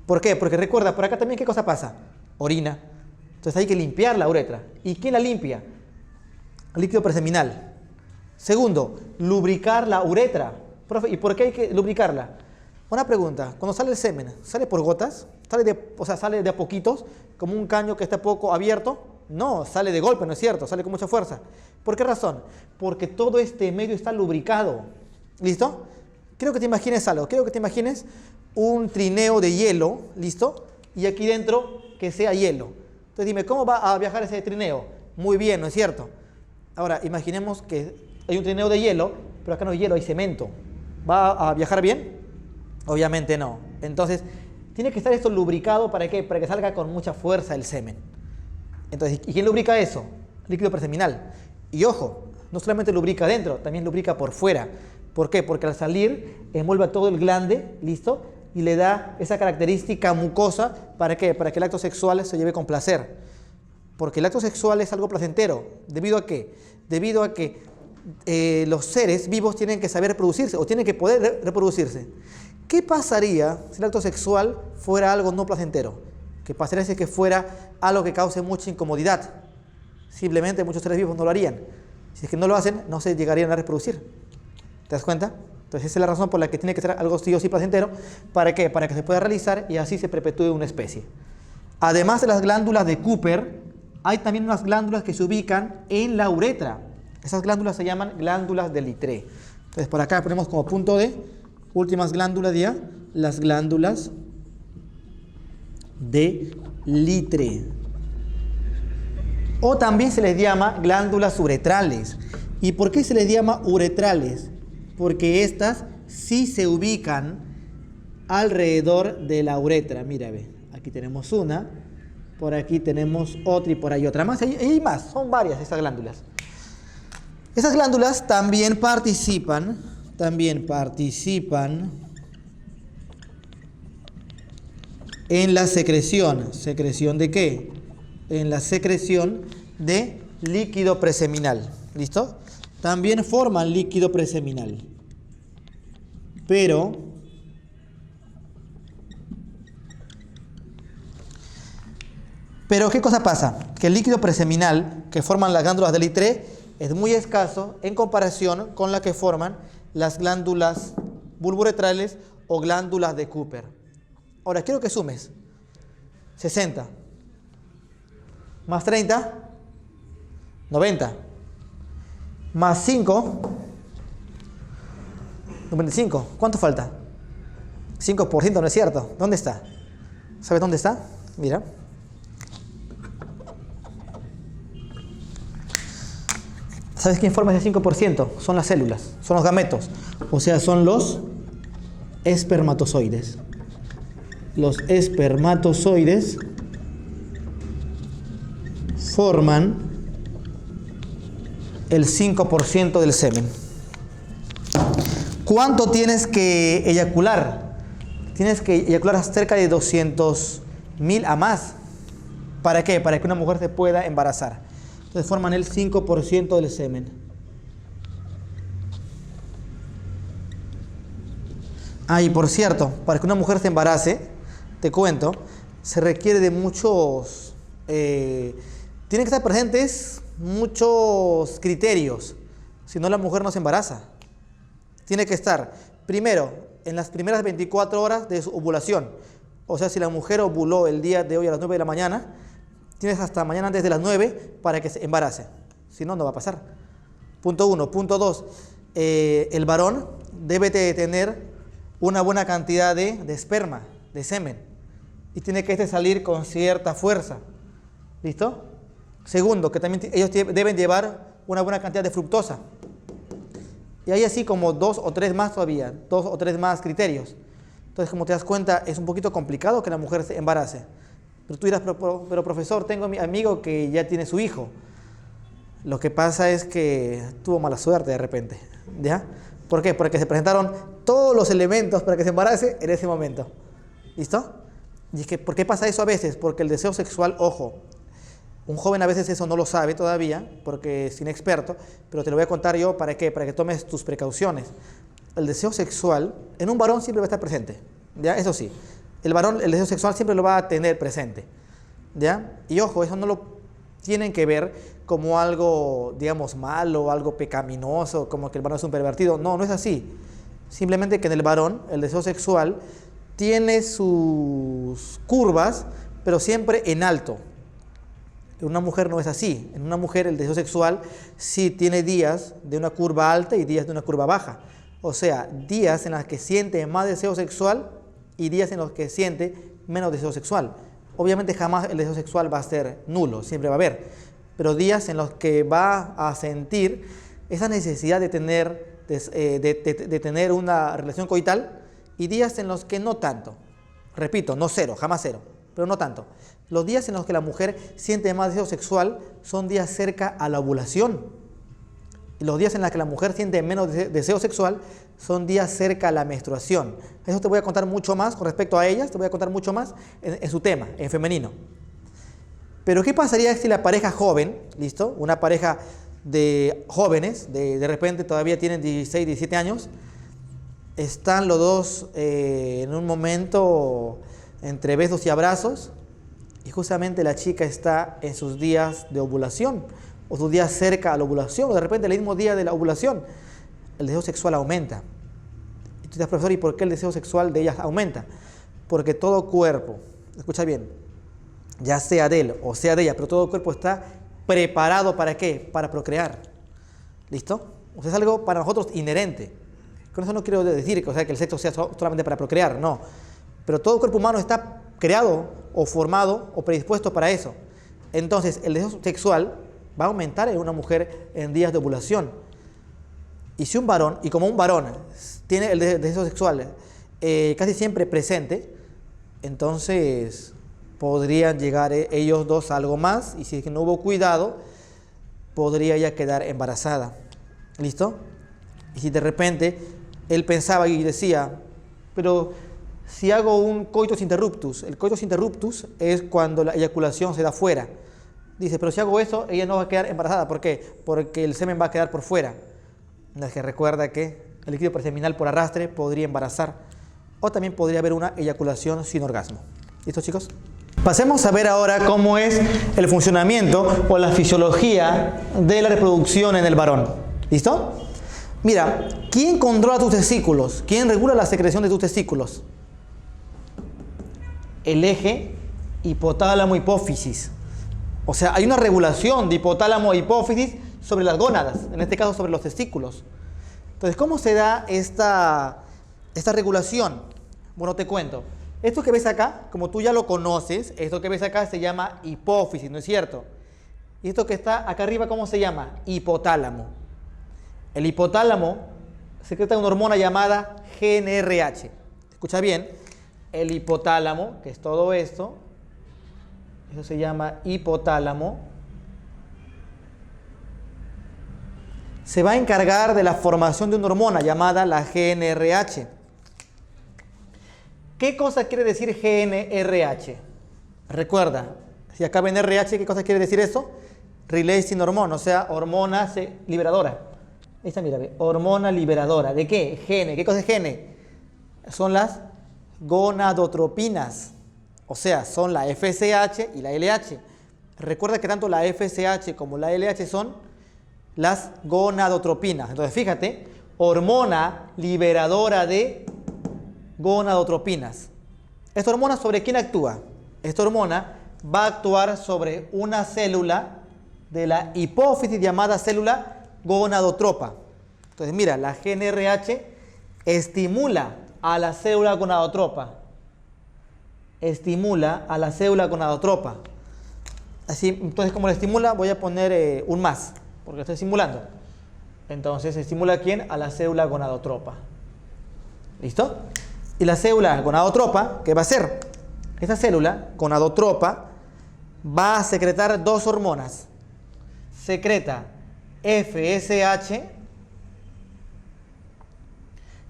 ¿Por qué? Porque recuerda, por acá también, ¿qué cosa pasa? Orina. Entonces hay que limpiar la uretra. ¿Y quién la limpia? El líquido preseminal. Segundo, lubricar la uretra. Profe, ¿y por qué hay que lubricarla? Una pregunta, cuando sale el semen, ¿sale por gotas? ¿Sale de a poquitos, como un caño que está poco abierto? No, sale de golpe, ¿no es cierto? Sale con mucha fuerza. ¿Por qué razón? Porque todo este medio está lubricado. ¿Listo? Quiero que te imagines algo. Quiero que te imagines un trineo de hielo, ¿listo? Y aquí dentro que sea hielo. Entonces dime, ¿cómo va a viajar ese trineo? Muy bien, ¿no es cierto? Ahora, imaginemos que hay un trineo de hielo, pero acá no hay hielo, hay cemento. ¿Va a viajar bien? Obviamente no. Entonces, tiene que estar esto lubricado, ¿para qué? Para que salga con mucha fuerza el semen. Entonces, ¿y quién lubrica eso? Líquido preseminal. Y ojo, no solamente lubrica adentro, también lubrica por fuera. ¿Por qué? Porque al salir envuelve a todo el glande, ¿listo? Y le da esa característica mucosa, ¿para qué? Para que el acto sexual se lleve con placer. Porque el acto sexual es algo placentero. ¿Debido a qué? Debido a que los seres vivos tienen que saber reproducirse o tienen que poder reproducirse. ¿Qué pasaría si el acto sexual fuera algo no placentero? ¿Qué pasaría si que fuera algo que cause mucha incomodidad? Simplemente muchos seres vivos no lo harían. Si es que no lo hacen, no se llegarían a reproducir. ¿Te das cuenta? Entonces esa es la razón por la que tiene que ser algo sí o sí placentero. ¿Para qué? Para que se pueda realizar y así se perpetúe una especie. Además de las glándulas de Cooper, hay también unas glándulas que se ubican en la uretra. Esas glándulas se llaman glándulas de Littré. Entonces por acá ponemos como punto D, últimas glándulas ya, las glándulas de Litre. O también se les llama glándulas uretrales. ¿Y por qué se les llama uretrales? Porque estas sí se ubican alrededor de la uretra. Mira, ve, aquí tenemos una, por aquí tenemos otra y por ahí otra más. Hay más, son varias esas glándulas. Esas glándulas también participan en la secreción. ¿Secreción de qué? En la secreción de líquido preseminal. ¿Listo? También forman líquido preseminal. Pero ¿qué cosa pasa? Que el líquido preseminal que forman las glándulas de Litre es muy escaso en comparación con la que forman las glándulas bulbouretrales o glándulas de Cooper. Ahora, quiero que sumes. 60. Más 30. 90. Más 5. 95. ¿Cuánto falta? 5%, ¿no es cierto? ¿Dónde está? ¿Sabes dónde está? Mira. ¿Sabes quién forma ese 5%? Son las células, son los gametos. O sea, son los espermatozoides. Los espermatozoides forman el 5% del semen. ¿Cuánto tienes que eyacular? Tienes que eyacular cerca de 200.000 a más. ¿Para qué? Para que una mujer se pueda embarazar. Entonces forman el 5% del semen. Ah, y por cierto, para que una mujer se embarace, te cuento, se requiere de muchos... tienen que estar presentes muchos criterios. Si no, la mujer no se embaraza. Tiene que estar, primero, en las primeras 24 horas de su ovulación. O sea, si la mujer ovuló el día de hoy a las 9 de la mañana, tienes hasta mañana antes de las 9 para que se embarace. Si no, no va a pasar. Punto 1. Punto 2. El varón debe de tener una buena cantidad de esperma, de semen. Y tiene que salir con cierta fuerza. ¿Listo? Segundo, que también ellos deben llevar una buena cantidad de fructosa. Y hay así como 2 o 3 más todavía. 2 o 3 más criterios. Entonces, como te das cuenta, es un poquito complicado que la mujer se embarace. Pero tú dirás, pero profesor, tengo a mi amigo que ya tiene su hijo. Lo que pasa es que tuvo mala suerte de repente, ¿ya? ¿Por qué? Porque se presentaron todos los elementos para que se embarace en ese momento. ¿Listo? Y es que, ¿por qué pasa eso a veces? Porque el deseo sexual, ojo, un joven a veces eso no lo sabe todavía, porque es inexperto, pero te lo voy a contar yo, ¿para qué? Para que tomes tus precauciones. El deseo sexual en un varón siempre va a estar presente, ¿ya? Eso sí. El varón, el deseo sexual siempre lo va a tener presente, ¿ya? Y ojo, eso no lo tienen que ver como algo, digamos, malo, algo pecaminoso, como que el varón es un pervertido. No, no es así. Simplemente que en el varón, el deseo sexual tiene sus curvas, pero siempre en alto. En una mujer no es así. En una mujer el deseo sexual sí tiene días de una curva alta y días de una curva baja. O sea, días en los que siente más deseo sexual y días en los que siente menos deseo sexual. Obviamente jamás el deseo sexual va a ser nulo, siempre va a haber, pero días en los que va a sentir esa necesidad de tener una relación coital y días en los que no tanto. Repito, no cero, jamás cero, pero no tanto. Los días en los que la mujer siente más deseo sexual son días cerca a la ovulación. Y los días en los que la mujer siente menos deseo sexual son días cerca a la menstruación. Eso te voy a contar mucho más con respecto a ellas, te voy a contar mucho más en su tema, en femenino. Pero ¿qué pasaría si la pareja joven, listo? Una pareja de jóvenes, de repente todavía tienen 16, 17 años, están los dos en un momento entre besos y abrazos, y justamente la chica está en sus días de ovulación, o sus días cerca a la ovulación, o de repente el mismo día de la ovulación, el deseo sexual aumenta. Y tú dirás, profesor, ¿y por qué el deseo sexual de ellas aumenta? Porque todo cuerpo, escucha bien, ya sea de él o sea de ella, pero todo cuerpo está preparado ¿para qué? Para procrear. ¿Listo? O sea, es algo para nosotros inherente. Con eso no quiero decir o sea, que el sexo sea solamente para procrear, no. Pero todo cuerpo humano está creado o formado o predispuesto para eso. Entonces, el deseo sexual va a aumentar en una mujer en días de ovulación. Y si un varón, y como un varón tiene el deseo sexual casi siempre presente, entonces podrían llegar ellos dos a algo más, y si es que no hubo cuidado, podría ella quedar embarazada. ¿Listo? Y si de repente él pensaba y decía, pero si hago un coitus interruptus, el coitus interruptus es cuando la eyaculación se da fuera. Dice, pero si hago eso, ella no va a quedar embarazada. ¿Por qué? Porque el semen va a quedar por fuera. Es que recuerda que el líquido preseminal por arrastre podría embarazar, o también podría haber una eyaculación sin orgasmo. ¿Listo, chicos? Pasemos a ver ahora cómo es el funcionamiento o la fisiología de la reproducción en el varón. ¿Listo? Mira, ¿quién controla tus testículos? ¿Quién regula la secreción de tus testículos? El eje hipotálamo-hipófisis. O sea, hay una regulación de hipotálamo-hipófisis sobre las gónadas, en este caso sobre los testículos. Entonces, ¿cómo se da esta regulación? Bueno, te cuento. Esto que ves acá, como tú ya lo conoces, esto que ves acá se llama hipófisis, ¿no es cierto? Y esto que está acá arriba, ¿cómo se llama? Hipotálamo. El hipotálamo secreta una hormona llamada GnRH. Escucha bien, el hipotálamo, que es todo esto, eso se llama hipotálamo, se va a encargar de la formación de una hormona llamada la GnRH. ¿Qué cosa quiere decir GnRH? Recuerda, si acá ven RH, ¿qué cosa quiere decir eso? Releasing hormone, o sea, hormona liberadora. Esta, mira, hormona liberadora. ¿De qué? Gene. ¿Qué cosa es gene? Son las gonadotropinas. O sea, son la FSH y la LH. Recuerda que tanto la FSH como la LH son las gonadotropinas. Entonces, fíjate, hormona liberadora de gonadotropinas. ¿Esta hormona sobre quién actúa? Esta hormona va a actuar sobre una célula de la hipófisis llamada célula gonadotropa. Entonces, mira, la GnRH estimula a la célula gonadotropa. Estimula a la célula gonadotropa. Así, entonces, como la estimula, voy a poner un más, porque estoy simulando. Entonces, ¿estimula a quién? A la célula gonadotropa. ¿Listo? Y la célula gonadotropa, ¿qué va a hacer? Esta célula gonadotropa va a secretar dos hormonas. Secreta FSH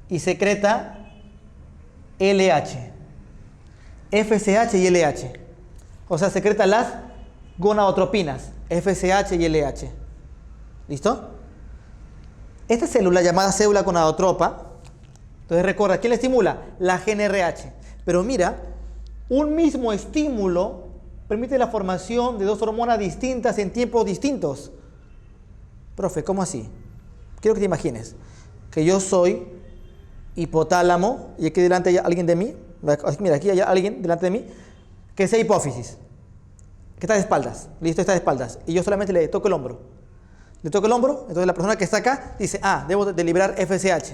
y secreta LH. FSH y LH. O sea, secreta las gonadotropinas, FSH y LH. ¿Listo? Esta célula llamada célula gonadotropa, entonces recuerda, ¿quién la estimula? La GnRH. Pero mira, un mismo estímulo permite la formación de dos hormonas distintas en tiempos distintos. Profe, ¿cómo así? Quiero que te imagines que yo soy hipotálamo y aquí delante hay alguien de mí. Mira, aquí hay alguien delante de mí que sea hipófisis, que está de espaldas. Listo, está de espaldas. Y yo solamente le toco el hombro. Le toco el hombro, entonces la persona que está acá dice, ah, debo de liberar FSH.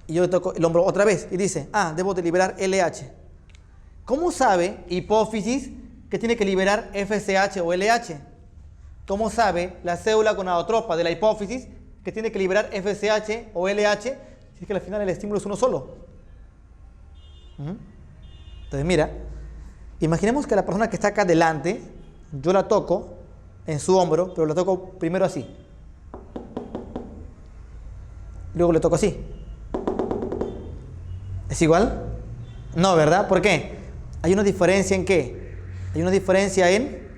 Y yo le toco el hombro otra vez y dice, ah, debo de liberar LH. ¿Cómo sabe hipófisis que tiene que liberar FSH o LH? ¿Cómo sabe la célula gonadotropa de la hipófisis que tiene que liberar FSH o LH si es que al final el estímulo es uno solo? Entonces mira, imaginemos que la persona que está acá delante, yo la toco en su hombro, pero la toco primero así. Luego le toco así. ¿Es igual? No, ¿verdad? ¿Por qué? Hay una diferencia en qué. Hay una diferencia en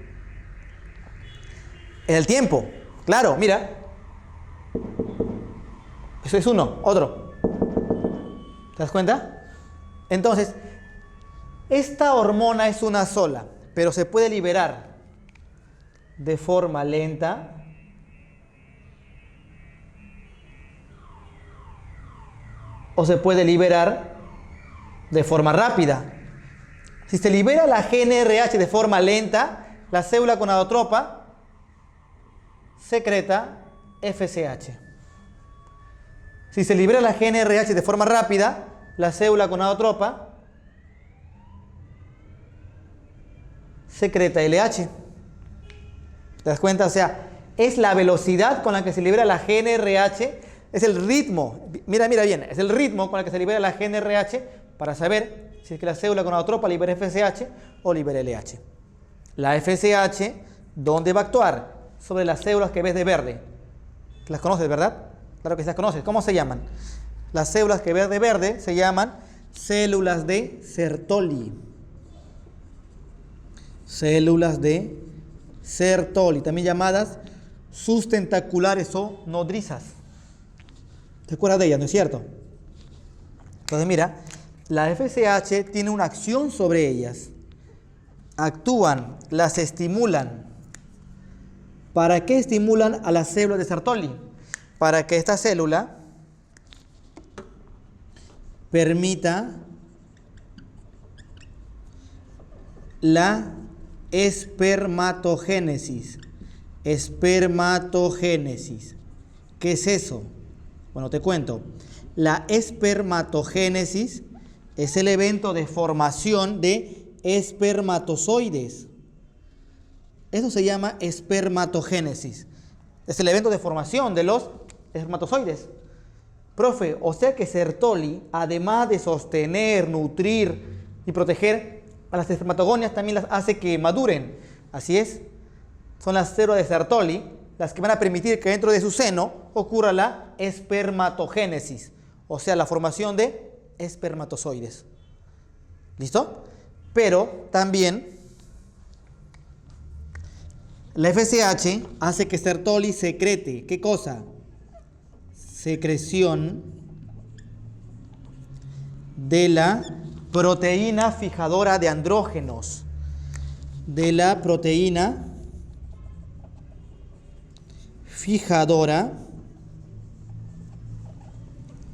el tiempo. Claro, mira. Eso es uno, otro. ¿Te das cuenta? Entonces, esta hormona es una sola, pero se puede liberar de forma lenta o se puede liberar de forma rápida. Si se libera la GnRH de forma lenta, la célula gonadotropa secreta FSH. Si se libera la GNRH de forma rápida, la célula gonadotropa secreta LH. ¿Te das cuenta? O sea, es la velocidad con la que se libera la GNRH, es el ritmo, mira bien, es el ritmo con el que se libera la GNRH para saber si es que la célula gonadotropa libera FSH o libera LH. La FSH, ¿dónde va a actuar? Sobre las células que ves de verde. Las conoces, ¿verdad? Claro que sí las conoces. ¿Cómo se llaman? Las células que ves de verde se llaman células de Sertoli. Células de Sertoli, también llamadas sustentaculares o nodrizas. ¿Te acuerdas de ellas, no es cierto? Entonces mira, la FSH tiene una acción sobre ellas. Actúan, las estimulan. ¿Para qué estimulan a las células de Sertoli? Para que esta célula permita la espermatogénesis. Espermatogénesis. ¿Qué es eso? Bueno, te cuento. La espermatogénesis es el evento de formación de espermatozoides. Eso se llama espermatogénesis. Es el evento de formación de los espermatozoides. Profe, o sea que Sertoli, además de sostener, nutrir y proteger a las espermatogonias, también las hace que maduren. Así es. Son las células de Sertoli las que van a permitir que dentro de su seno ocurra la espermatogénesis, o sea, la formación de espermatozoides. ¿Listo? Pero también la FSH hace que Sertoli secrete, ¿qué cosa? Secreción de la proteína fijadora de andrógenos. De la proteína fijadora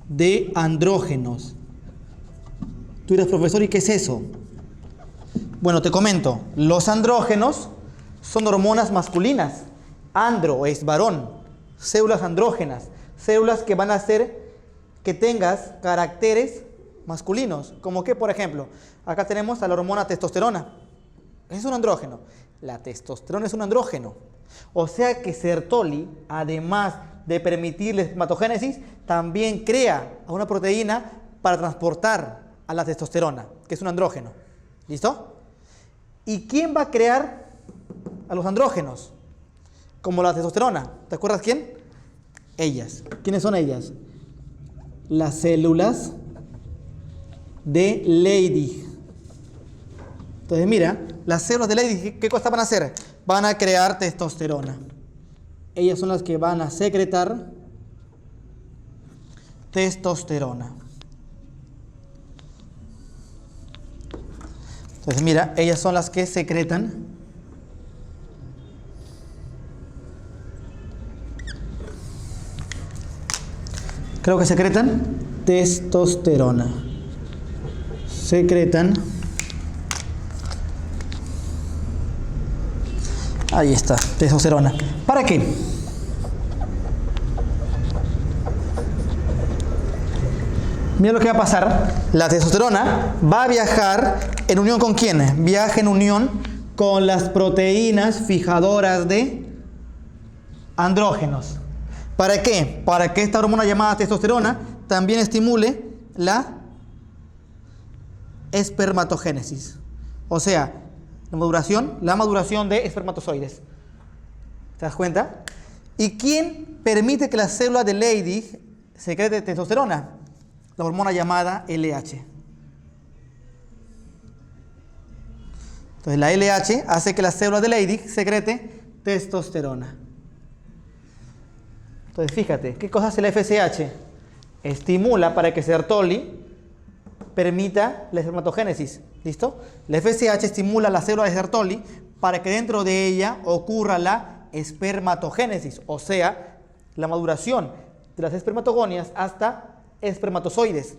de andrógenos. Tú dirás, profesor, ¿y qué es eso? Bueno, te comento. Los andrógenos son hormonas masculinas. Andro es varón. Células andrógenas. Células que van a hacer que tengas caracteres masculinos. Como que, por ejemplo, acá tenemos a la hormona testosterona. Es un andrógeno. La testosterona es un andrógeno. O sea que Sertoli, además de permitir la espermatogénesis, también crea a una proteína para transportar a la testosterona, que es un andrógeno. ¿Listo? ¿Y quién va a crear a los andrógenos? Como la testosterona. ¿Te acuerdas quién? Ellas. ¿Quiénes son ellas? Las células de Leydig. Entonces mira, las células de Leydig, ¿qué cosa van a hacer? Van a crear testosterona. Ellas son las que van a secretar testosterona. Entonces mira, ellas son las que secretan testosterona. Secretan. Ahí está, testosterona. ¿Para qué? Mira lo que va a pasar. La testosterona va a viajar en unión ¿con quién? Viaja en unión con las proteínas fijadoras de andrógenos. ¿Para qué? Para que esta hormona llamada testosterona también estimule la espermatogénesis. O sea, la maduración de espermatozoides. ¿Te das cuenta? ¿Y quién permite que la célula de Leydig secrete testosterona? La hormona llamada LH. Entonces la LH hace que la célula de Leydig secrete testosterona. Entonces fíjate, ¿qué cosa hace la FSH? Estimula para que Sertoli permita la espermatogénesis. ¿Listo? La FSH estimula la célula de Sertoli para que dentro de ella ocurra la espermatogénesis, o sea, la maduración de las espermatogonias hasta espermatozoides.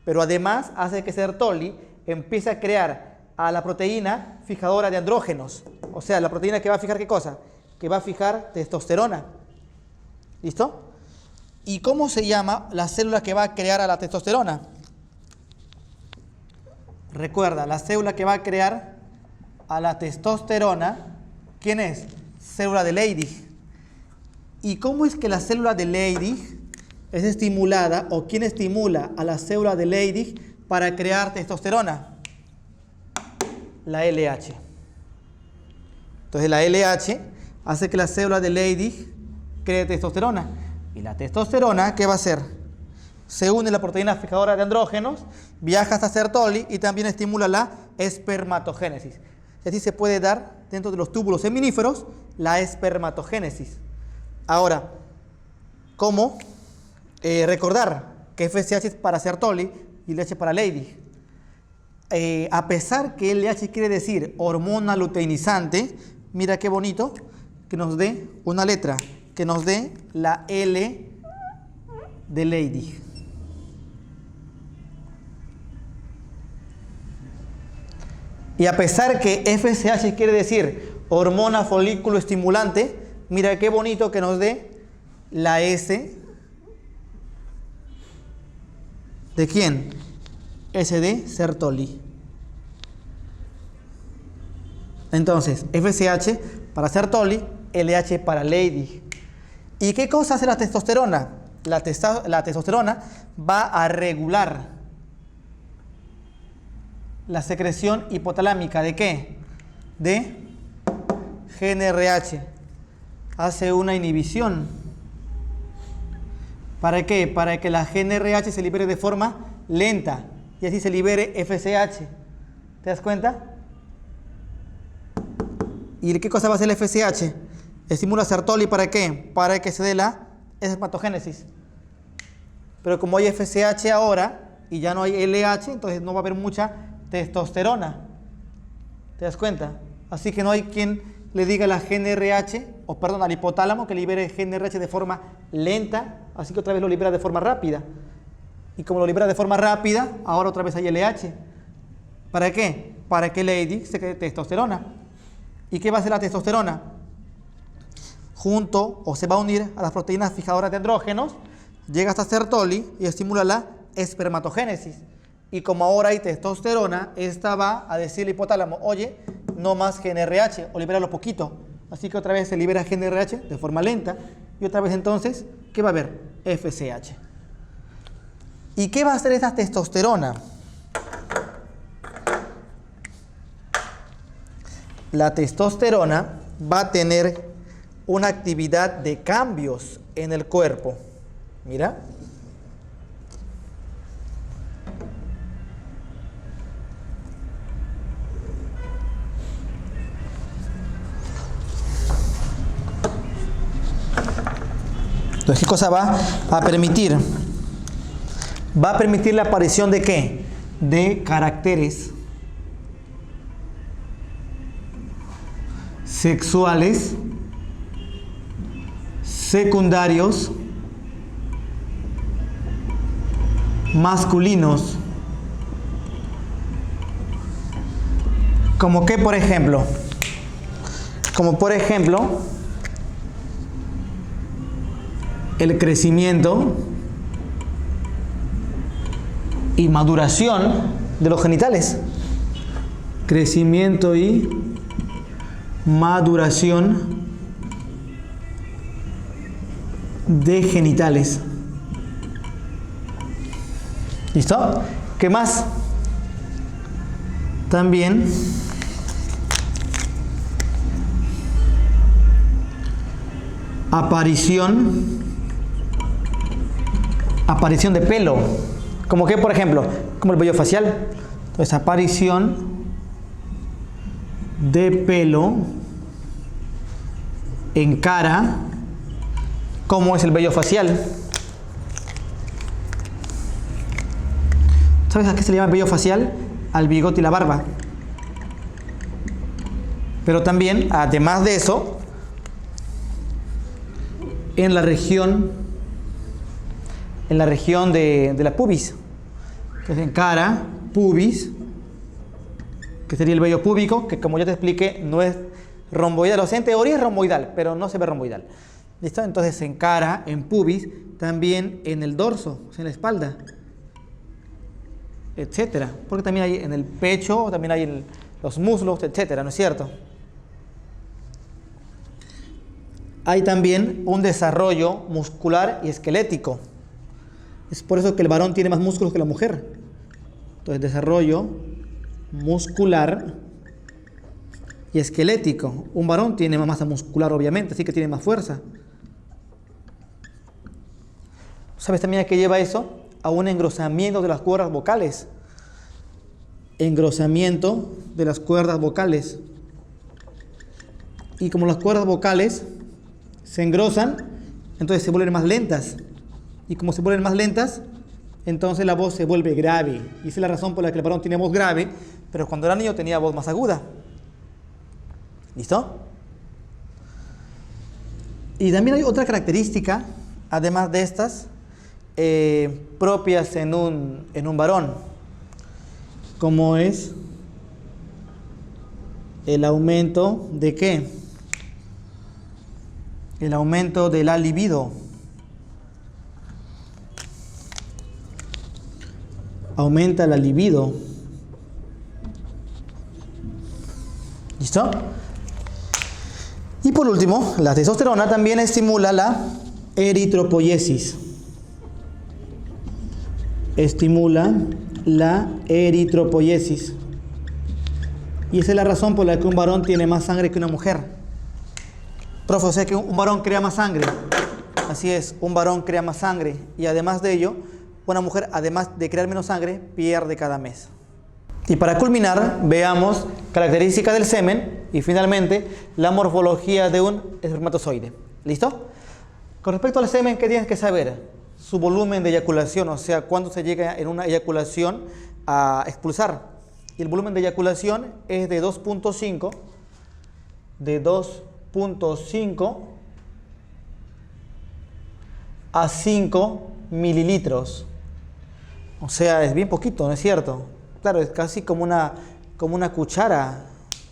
Pero además hace que Sertoli empiece a crear a la proteína fijadora de andrógenos. O sea, la proteína que va a fijar ¿qué cosa? Que va a fijar testosterona. ¿Listo? ¿Y cómo se llama la célula que va a crear a la testosterona? Recuerda, la célula que va a crear a la testosterona, ¿quién es? Célula de Leydig. ¿Y cómo es que la célula de Leydig es estimulada, o quién estimula a la célula de Leydig para crear testosterona? La LH. Entonces la LH hace que la célula de Leydig cree testosterona. Y la testosterona, ¿qué va a hacer? Se une a la proteína fijadora de andrógenos, viaja hasta Sertoli y también estimula la espermatogénesis. Y así se puede dar dentro de los túbulos seminíferos la espermatogénesis. Ahora, ¿cómo recordar que FSH es para Sertoli y LH para Leydig? A pesar que LH quiere decir hormona luteinizante, mira qué bonito que nos dé una letra, que nos dé la L de Leydig. Y a pesar que FSH quiere decir hormona folículo estimulante, mira qué bonito que nos dé la S ¿de quién? S de Sertoli. Entonces, FSH para Sertoli, LH para Leydig. ¿Y qué cosa hace la testosterona? La testosterona va a regular la secreción hipotalámica ¿de qué? De GnRH. Hace una inhibición. ¿Para qué? Para que la GnRH se libere de forma lenta y así se libere FSH. ¿Te das cuenta? ¿Y qué cosa va a hacer el FSH? Estimula Sertoli ¿para qué? Para que se dé la espermatogénesis. Pero como hay FSH ahora y ya no hay LH, entonces no va a haber mucha testosterona. ¿Te das cuenta? Así que no hay quien le diga a la GnRH, o perdón, al hipotálamo que libere GnRH de forma lenta, así que otra vez lo libera de forma rápida. Y como lo libera de forma rápida, ahora otra vez hay LH. ¿Para qué? Para que Leydig se cree testosterona. ¿Y qué va a hacer la testosterona? Junto, o se va a unir a las proteínas fijadoras de andrógenos, llega hasta Sertoli y estimula la espermatogénesis. Y como ahora hay testosterona, esta va a decirle al hipotálamo, oye, no más GnRH, o libéralo poquito. Así que otra vez se libera GnRH de forma lenta, y otra vez entonces, ¿qué va a haber? FSH. ¿Y qué va a hacer esa testosterona? La testosterona va a tener una actividad de cambios en el cuerpo. Mira. Entonces, ¿qué cosa va a permitir? Va a permitir la aparición de ¿qué? De caracteres sexuales secundarios masculinos. ¿Como qué, por ejemplo? Como por ejemplo, el crecimiento y maduración de los genitales. Crecimiento y maduración de genitales. ¿Listo? ¿Qué más? También aparición de pelo. ¿Como qué, por ejemplo? Como el vello facial. Entonces, aparición de pelo en cara. ¿Cómo es el vello facial? ¿Sabes a qué se le llama vello facial? Al bigote y la barba. Pero también, además de eso, en la región de la pubis. Entonces, en cara, pubis, que sería el vello púbico, que como ya te expliqué, no es romboidal. O sea, en teoría es romboidal, pero no se ve romboidal. ¿Listo? Entonces en cara, en pubis, también en el dorso, o sea, en la espalda, etcétera. Porque también hay en el pecho, también hay en los muslos, etcétera, ¿no es cierto? Hay también un desarrollo muscular y esquelético. Es por eso que el varón tiene más músculos que la mujer. Entonces, desarrollo muscular y esquelético. Un varón tiene más masa muscular, obviamente, así que tiene más fuerza. ¿Sabes también a qué lleva eso? A un engrosamiento de las cuerdas vocales. Engrosamiento de las cuerdas vocales. Y como las cuerdas vocales se engrosan, entonces se vuelven más lentas. Y como se vuelven más lentas, entonces la voz se vuelve grave. Y esa es la razón por la que el varón tiene voz grave, pero cuando era niño tenía voz más aguda. ¿Listo? Y también hay otra característica, además de estas, propias en un varón, como es el aumento de ¿qué? El aumento de la libido. Aumenta la libido. ¿Listo? Y por último, la testosterona también estimula la eritropoiesis. Estimula la eritropoiesis. Y esa es la razón por la que un varón tiene más sangre que una mujer. Profe, o sea que un varón crea más sangre. Así es, un varón crea más sangre. Y además de ello, una mujer, además de crear menos sangre, pierde cada mes. Y para culminar, veamos características del semen y finalmente la morfología de un espermatozoide. ¿Listo? Con respecto al semen, ¿qué tienes que saber? Su volumen de eyaculación, o sea, cuándo se llega en una eyaculación a expulsar. Y el volumen de eyaculación es de 2.5 a 5 mililitros. O sea, es bien poquito, ¿no es cierto? Claro, es casi como una cuchara,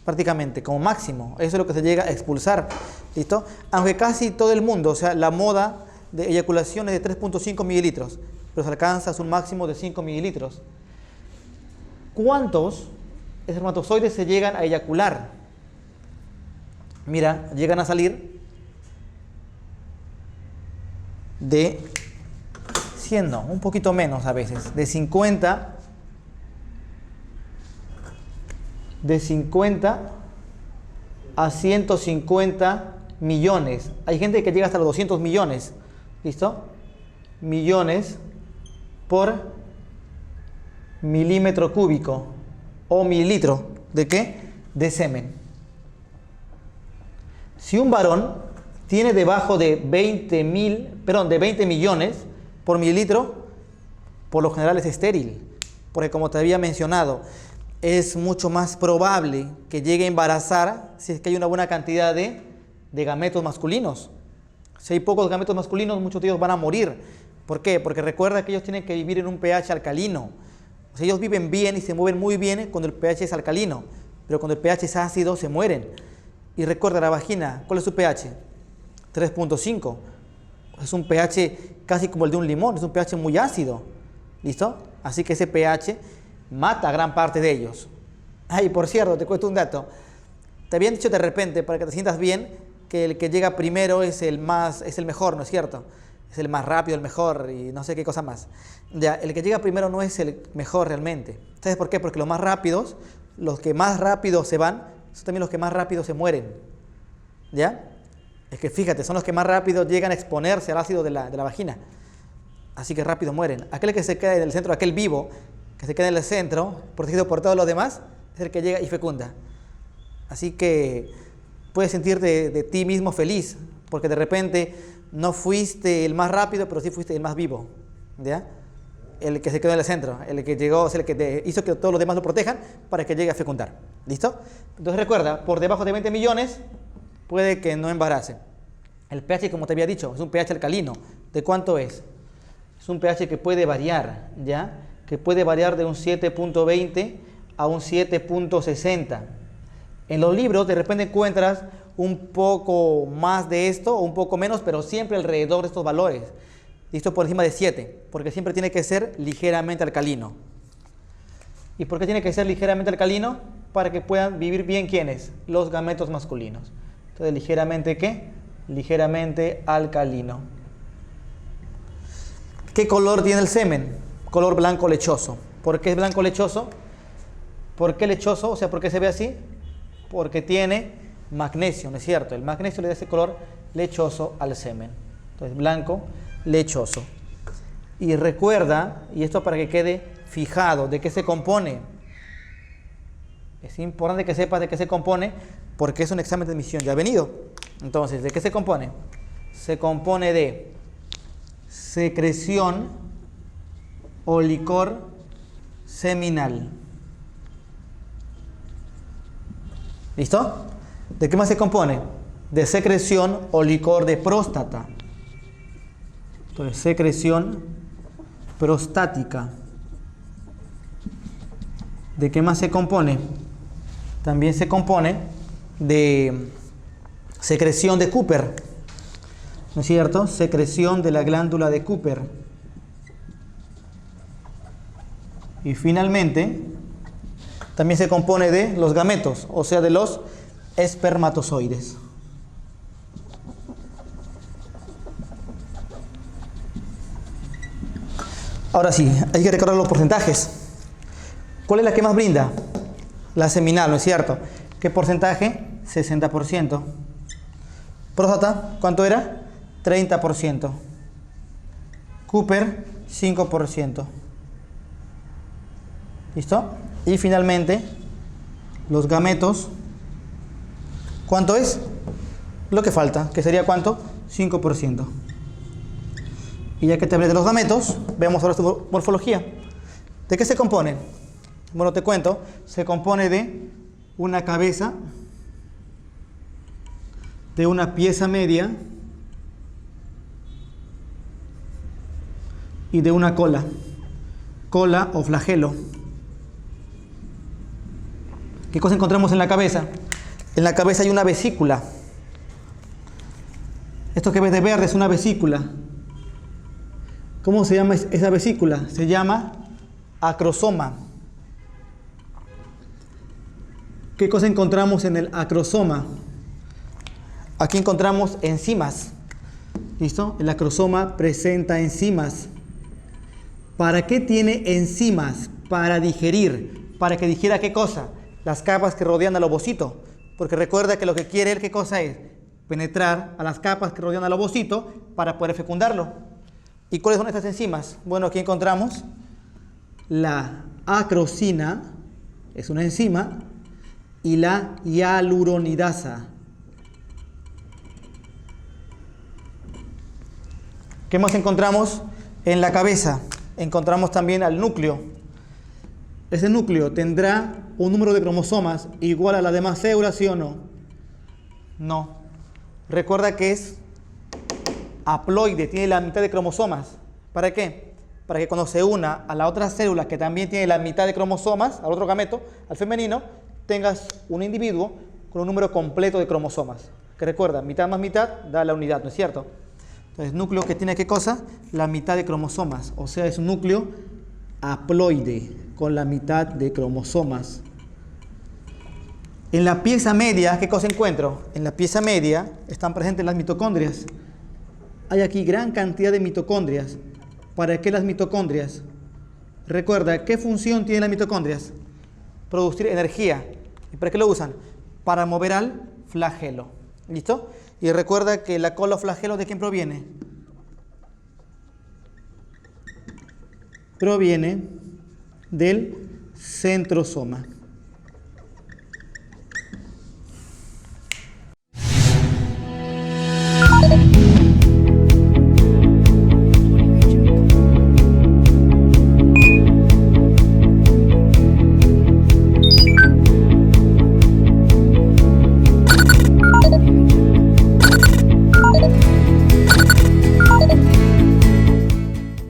prácticamente, como máximo. Eso es lo que se llega a expulsar. ¿Listo? Aunque casi todo el mundo, o sea, la moda de eyaculación es de 3.5 mililitros, pero se alcanza un máximo de 5 mililitros. ¿Cuántos espermatozoides se llegan a eyacular? Mira, llegan a salir de 100, no, un poquito menos a veces, de 50 a 150 millones. Hay gente que llega hasta los 200 millones. ¿Listo? Millones por milímetro cúbico o mililitro. ¿De qué? De semen. Si un varón tiene debajo de 20 millones por mililitro, por lo general es estéril. Porque como te había mencionado, es mucho más probable que llegue a embarazar si es que hay una buena cantidad de gametos masculinos. Si hay pocos gametos masculinos, muchos de ellos van a morir. ¿Por qué? Porque recuerda que ellos tienen que vivir en un pH alcalino. O sea, ellos viven bien y se mueven muy bien cuando el pH es alcalino, pero cuando el pH es ácido se mueren. Y recuerda la vagina, ¿cuál es su pH? 3.5. Es un pH casi como el de un limón, es un pH muy ácido. ¿Listo? Así que ese pH mata a gran parte de ellos. Ay, por cierto, te cuento un dato. Te habían dicho de repente, para que te sientas bien, que el que llega primero es el mejor, ¿no es cierto? Es el más rápido, el mejor y no sé qué cosa más. Ya, el que llega primero no es el mejor realmente. ¿Sabes por qué? Porque los más rápidos, los que más rápido se van, son también los que más rápido se mueren. ¿Ya? Es que fíjate, son los que más rápido llegan a exponerse al ácido de la vagina. Así que rápido mueren. Aquel que se queda en el centro, aquel vivo, que se queda en el centro, protegido por todos los demás, es el que llega y fecunda. Así que puedes sentirte de ti mismo feliz, porque de repente no fuiste el más rápido, pero sí fuiste el más vivo. ¿Ya? El que se quedó en el centro, el que llegó, es el que te hizo que todos los demás lo protejan para que llegue a fecundar. ¿Listo? Entonces recuerda, por debajo de 20 millones puede que no embarace. El pH, como te había dicho, es un pH alcalino. ¿De cuánto es? Es un pH que puede variar, ¿ya? Que puede variar de un 7.20 a un 7.60. En los libros de repente encuentras un poco más de esto o un poco menos, pero siempre alrededor de estos valores. Listo, por encima de 7, porque siempre tiene que ser ligeramente alcalino. ¿Y por qué tiene que ser ligeramente alcalino? Para que puedan vivir bien, ¿quiénes? Los gametos masculinos. Entonces, ¿ligeramente qué? Ligeramente alcalino. ¿Qué color tiene el semen? Color blanco lechoso. ¿Por qué es blanco lechoso? ¿Por qué lechoso? O sea, ¿por qué se ve así? Porque tiene magnesio, ¿no es cierto? El magnesio le da ese color lechoso al semen. Entonces, blanco lechoso. Y recuerda, y esto para que quede fijado, ¿de qué se compone? Es importante que sepas de qué se compone porque es un examen de admisión, ya ha venido. Entonces, ¿de qué se compone? Se compone de secreción o licor seminal. ¿Listo? ¿De qué más se compone? De secreción o licor de próstata. Entonces, secreción prostática. ¿De qué más se compone? También se compone de secreción de Cooper, ¿no es cierto? Secreción de la glándula de Cooper. Y finalmente, también se compone de los gametos, o sea, de los espermatozoides. Ahora sí, hay que recordar los porcentajes. ¿Cuál es la que más brinda? La seminal, ¿no es cierto? ¿Qué porcentaje? 60%. Próstata, ¿cuánto era? 30%. Cooper, 5%. ¿Listo? Y finalmente, los gametos, ¿cuánto es? Lo que falta, que sería ¿cuánto? 5%. Y ya que te hablé de los gametos, veamos ahora su morfología. ¿De qué se compone? Bueno, te cuento, se compone de una cabeza, de una pieza media y de una cola, cola o flagelo. ¿Qué cosa encontramos en la cabeza? En la cabeza hay una vesícula. Esto que ves de verde es una vesícula. ¿Cómo se llama esa vesícula? Se llama acrosoma. ¿Qué cosa encontramos en el acrosoma? Aquí encontramos enzimas. ¿Listo? El acrosoma presenta enzimas. ¿Para qué tiene enzimas? Para digerir. ¿Para que digiera qué cosa? Las capas que rodean al ovocito. Porque recuerda que lo que quiere él, ¿qué cosa es? Penetrar a las capas que rodean al ovocito para poder fecundarlo. ¿Y cuáles son estas enzimas? Bueno, aquí encontramos la acrosina, es una enzima, y la hialuronidasa. ¿Qué más encontramos en la cabeza? Encontramos también al núcleo. Ese núcleo tendrá un número de cromosomas igual a la demás células, ¿sí o no? No. Recuerda que es haploide, tiene la mitad de cromosomas. ¿Para qué? Para que cuando se una a la otra célula que también tiene la mitad de cromosomas, al otro gameto, al femenino, tengas un individuo con un número completo de cromosomas. Que recuerda, mitad más mitad da la unidad, ¿no es cierto? Entonces, núcleo que tiene ¿qué cosa? La mitad de cromosomas. O sea, es un núcleo haploide con la mitad de cromosomas. En la pieza media, ¿qué cosa encuentro? En la pieza media están presentes las mitocondrias. Hay aquí gran cantidad de mitocondrias. ¿Para qué las mitocondrias? Recuerda, ¿qué función tienen las mitocondrias? Producir energía. ¿Y para qué lo usan? Para mover al flagelo. ¿Listo? Y recuerda que la cola o flagelo, ¿de quién proviene? Proviene del centrosoma.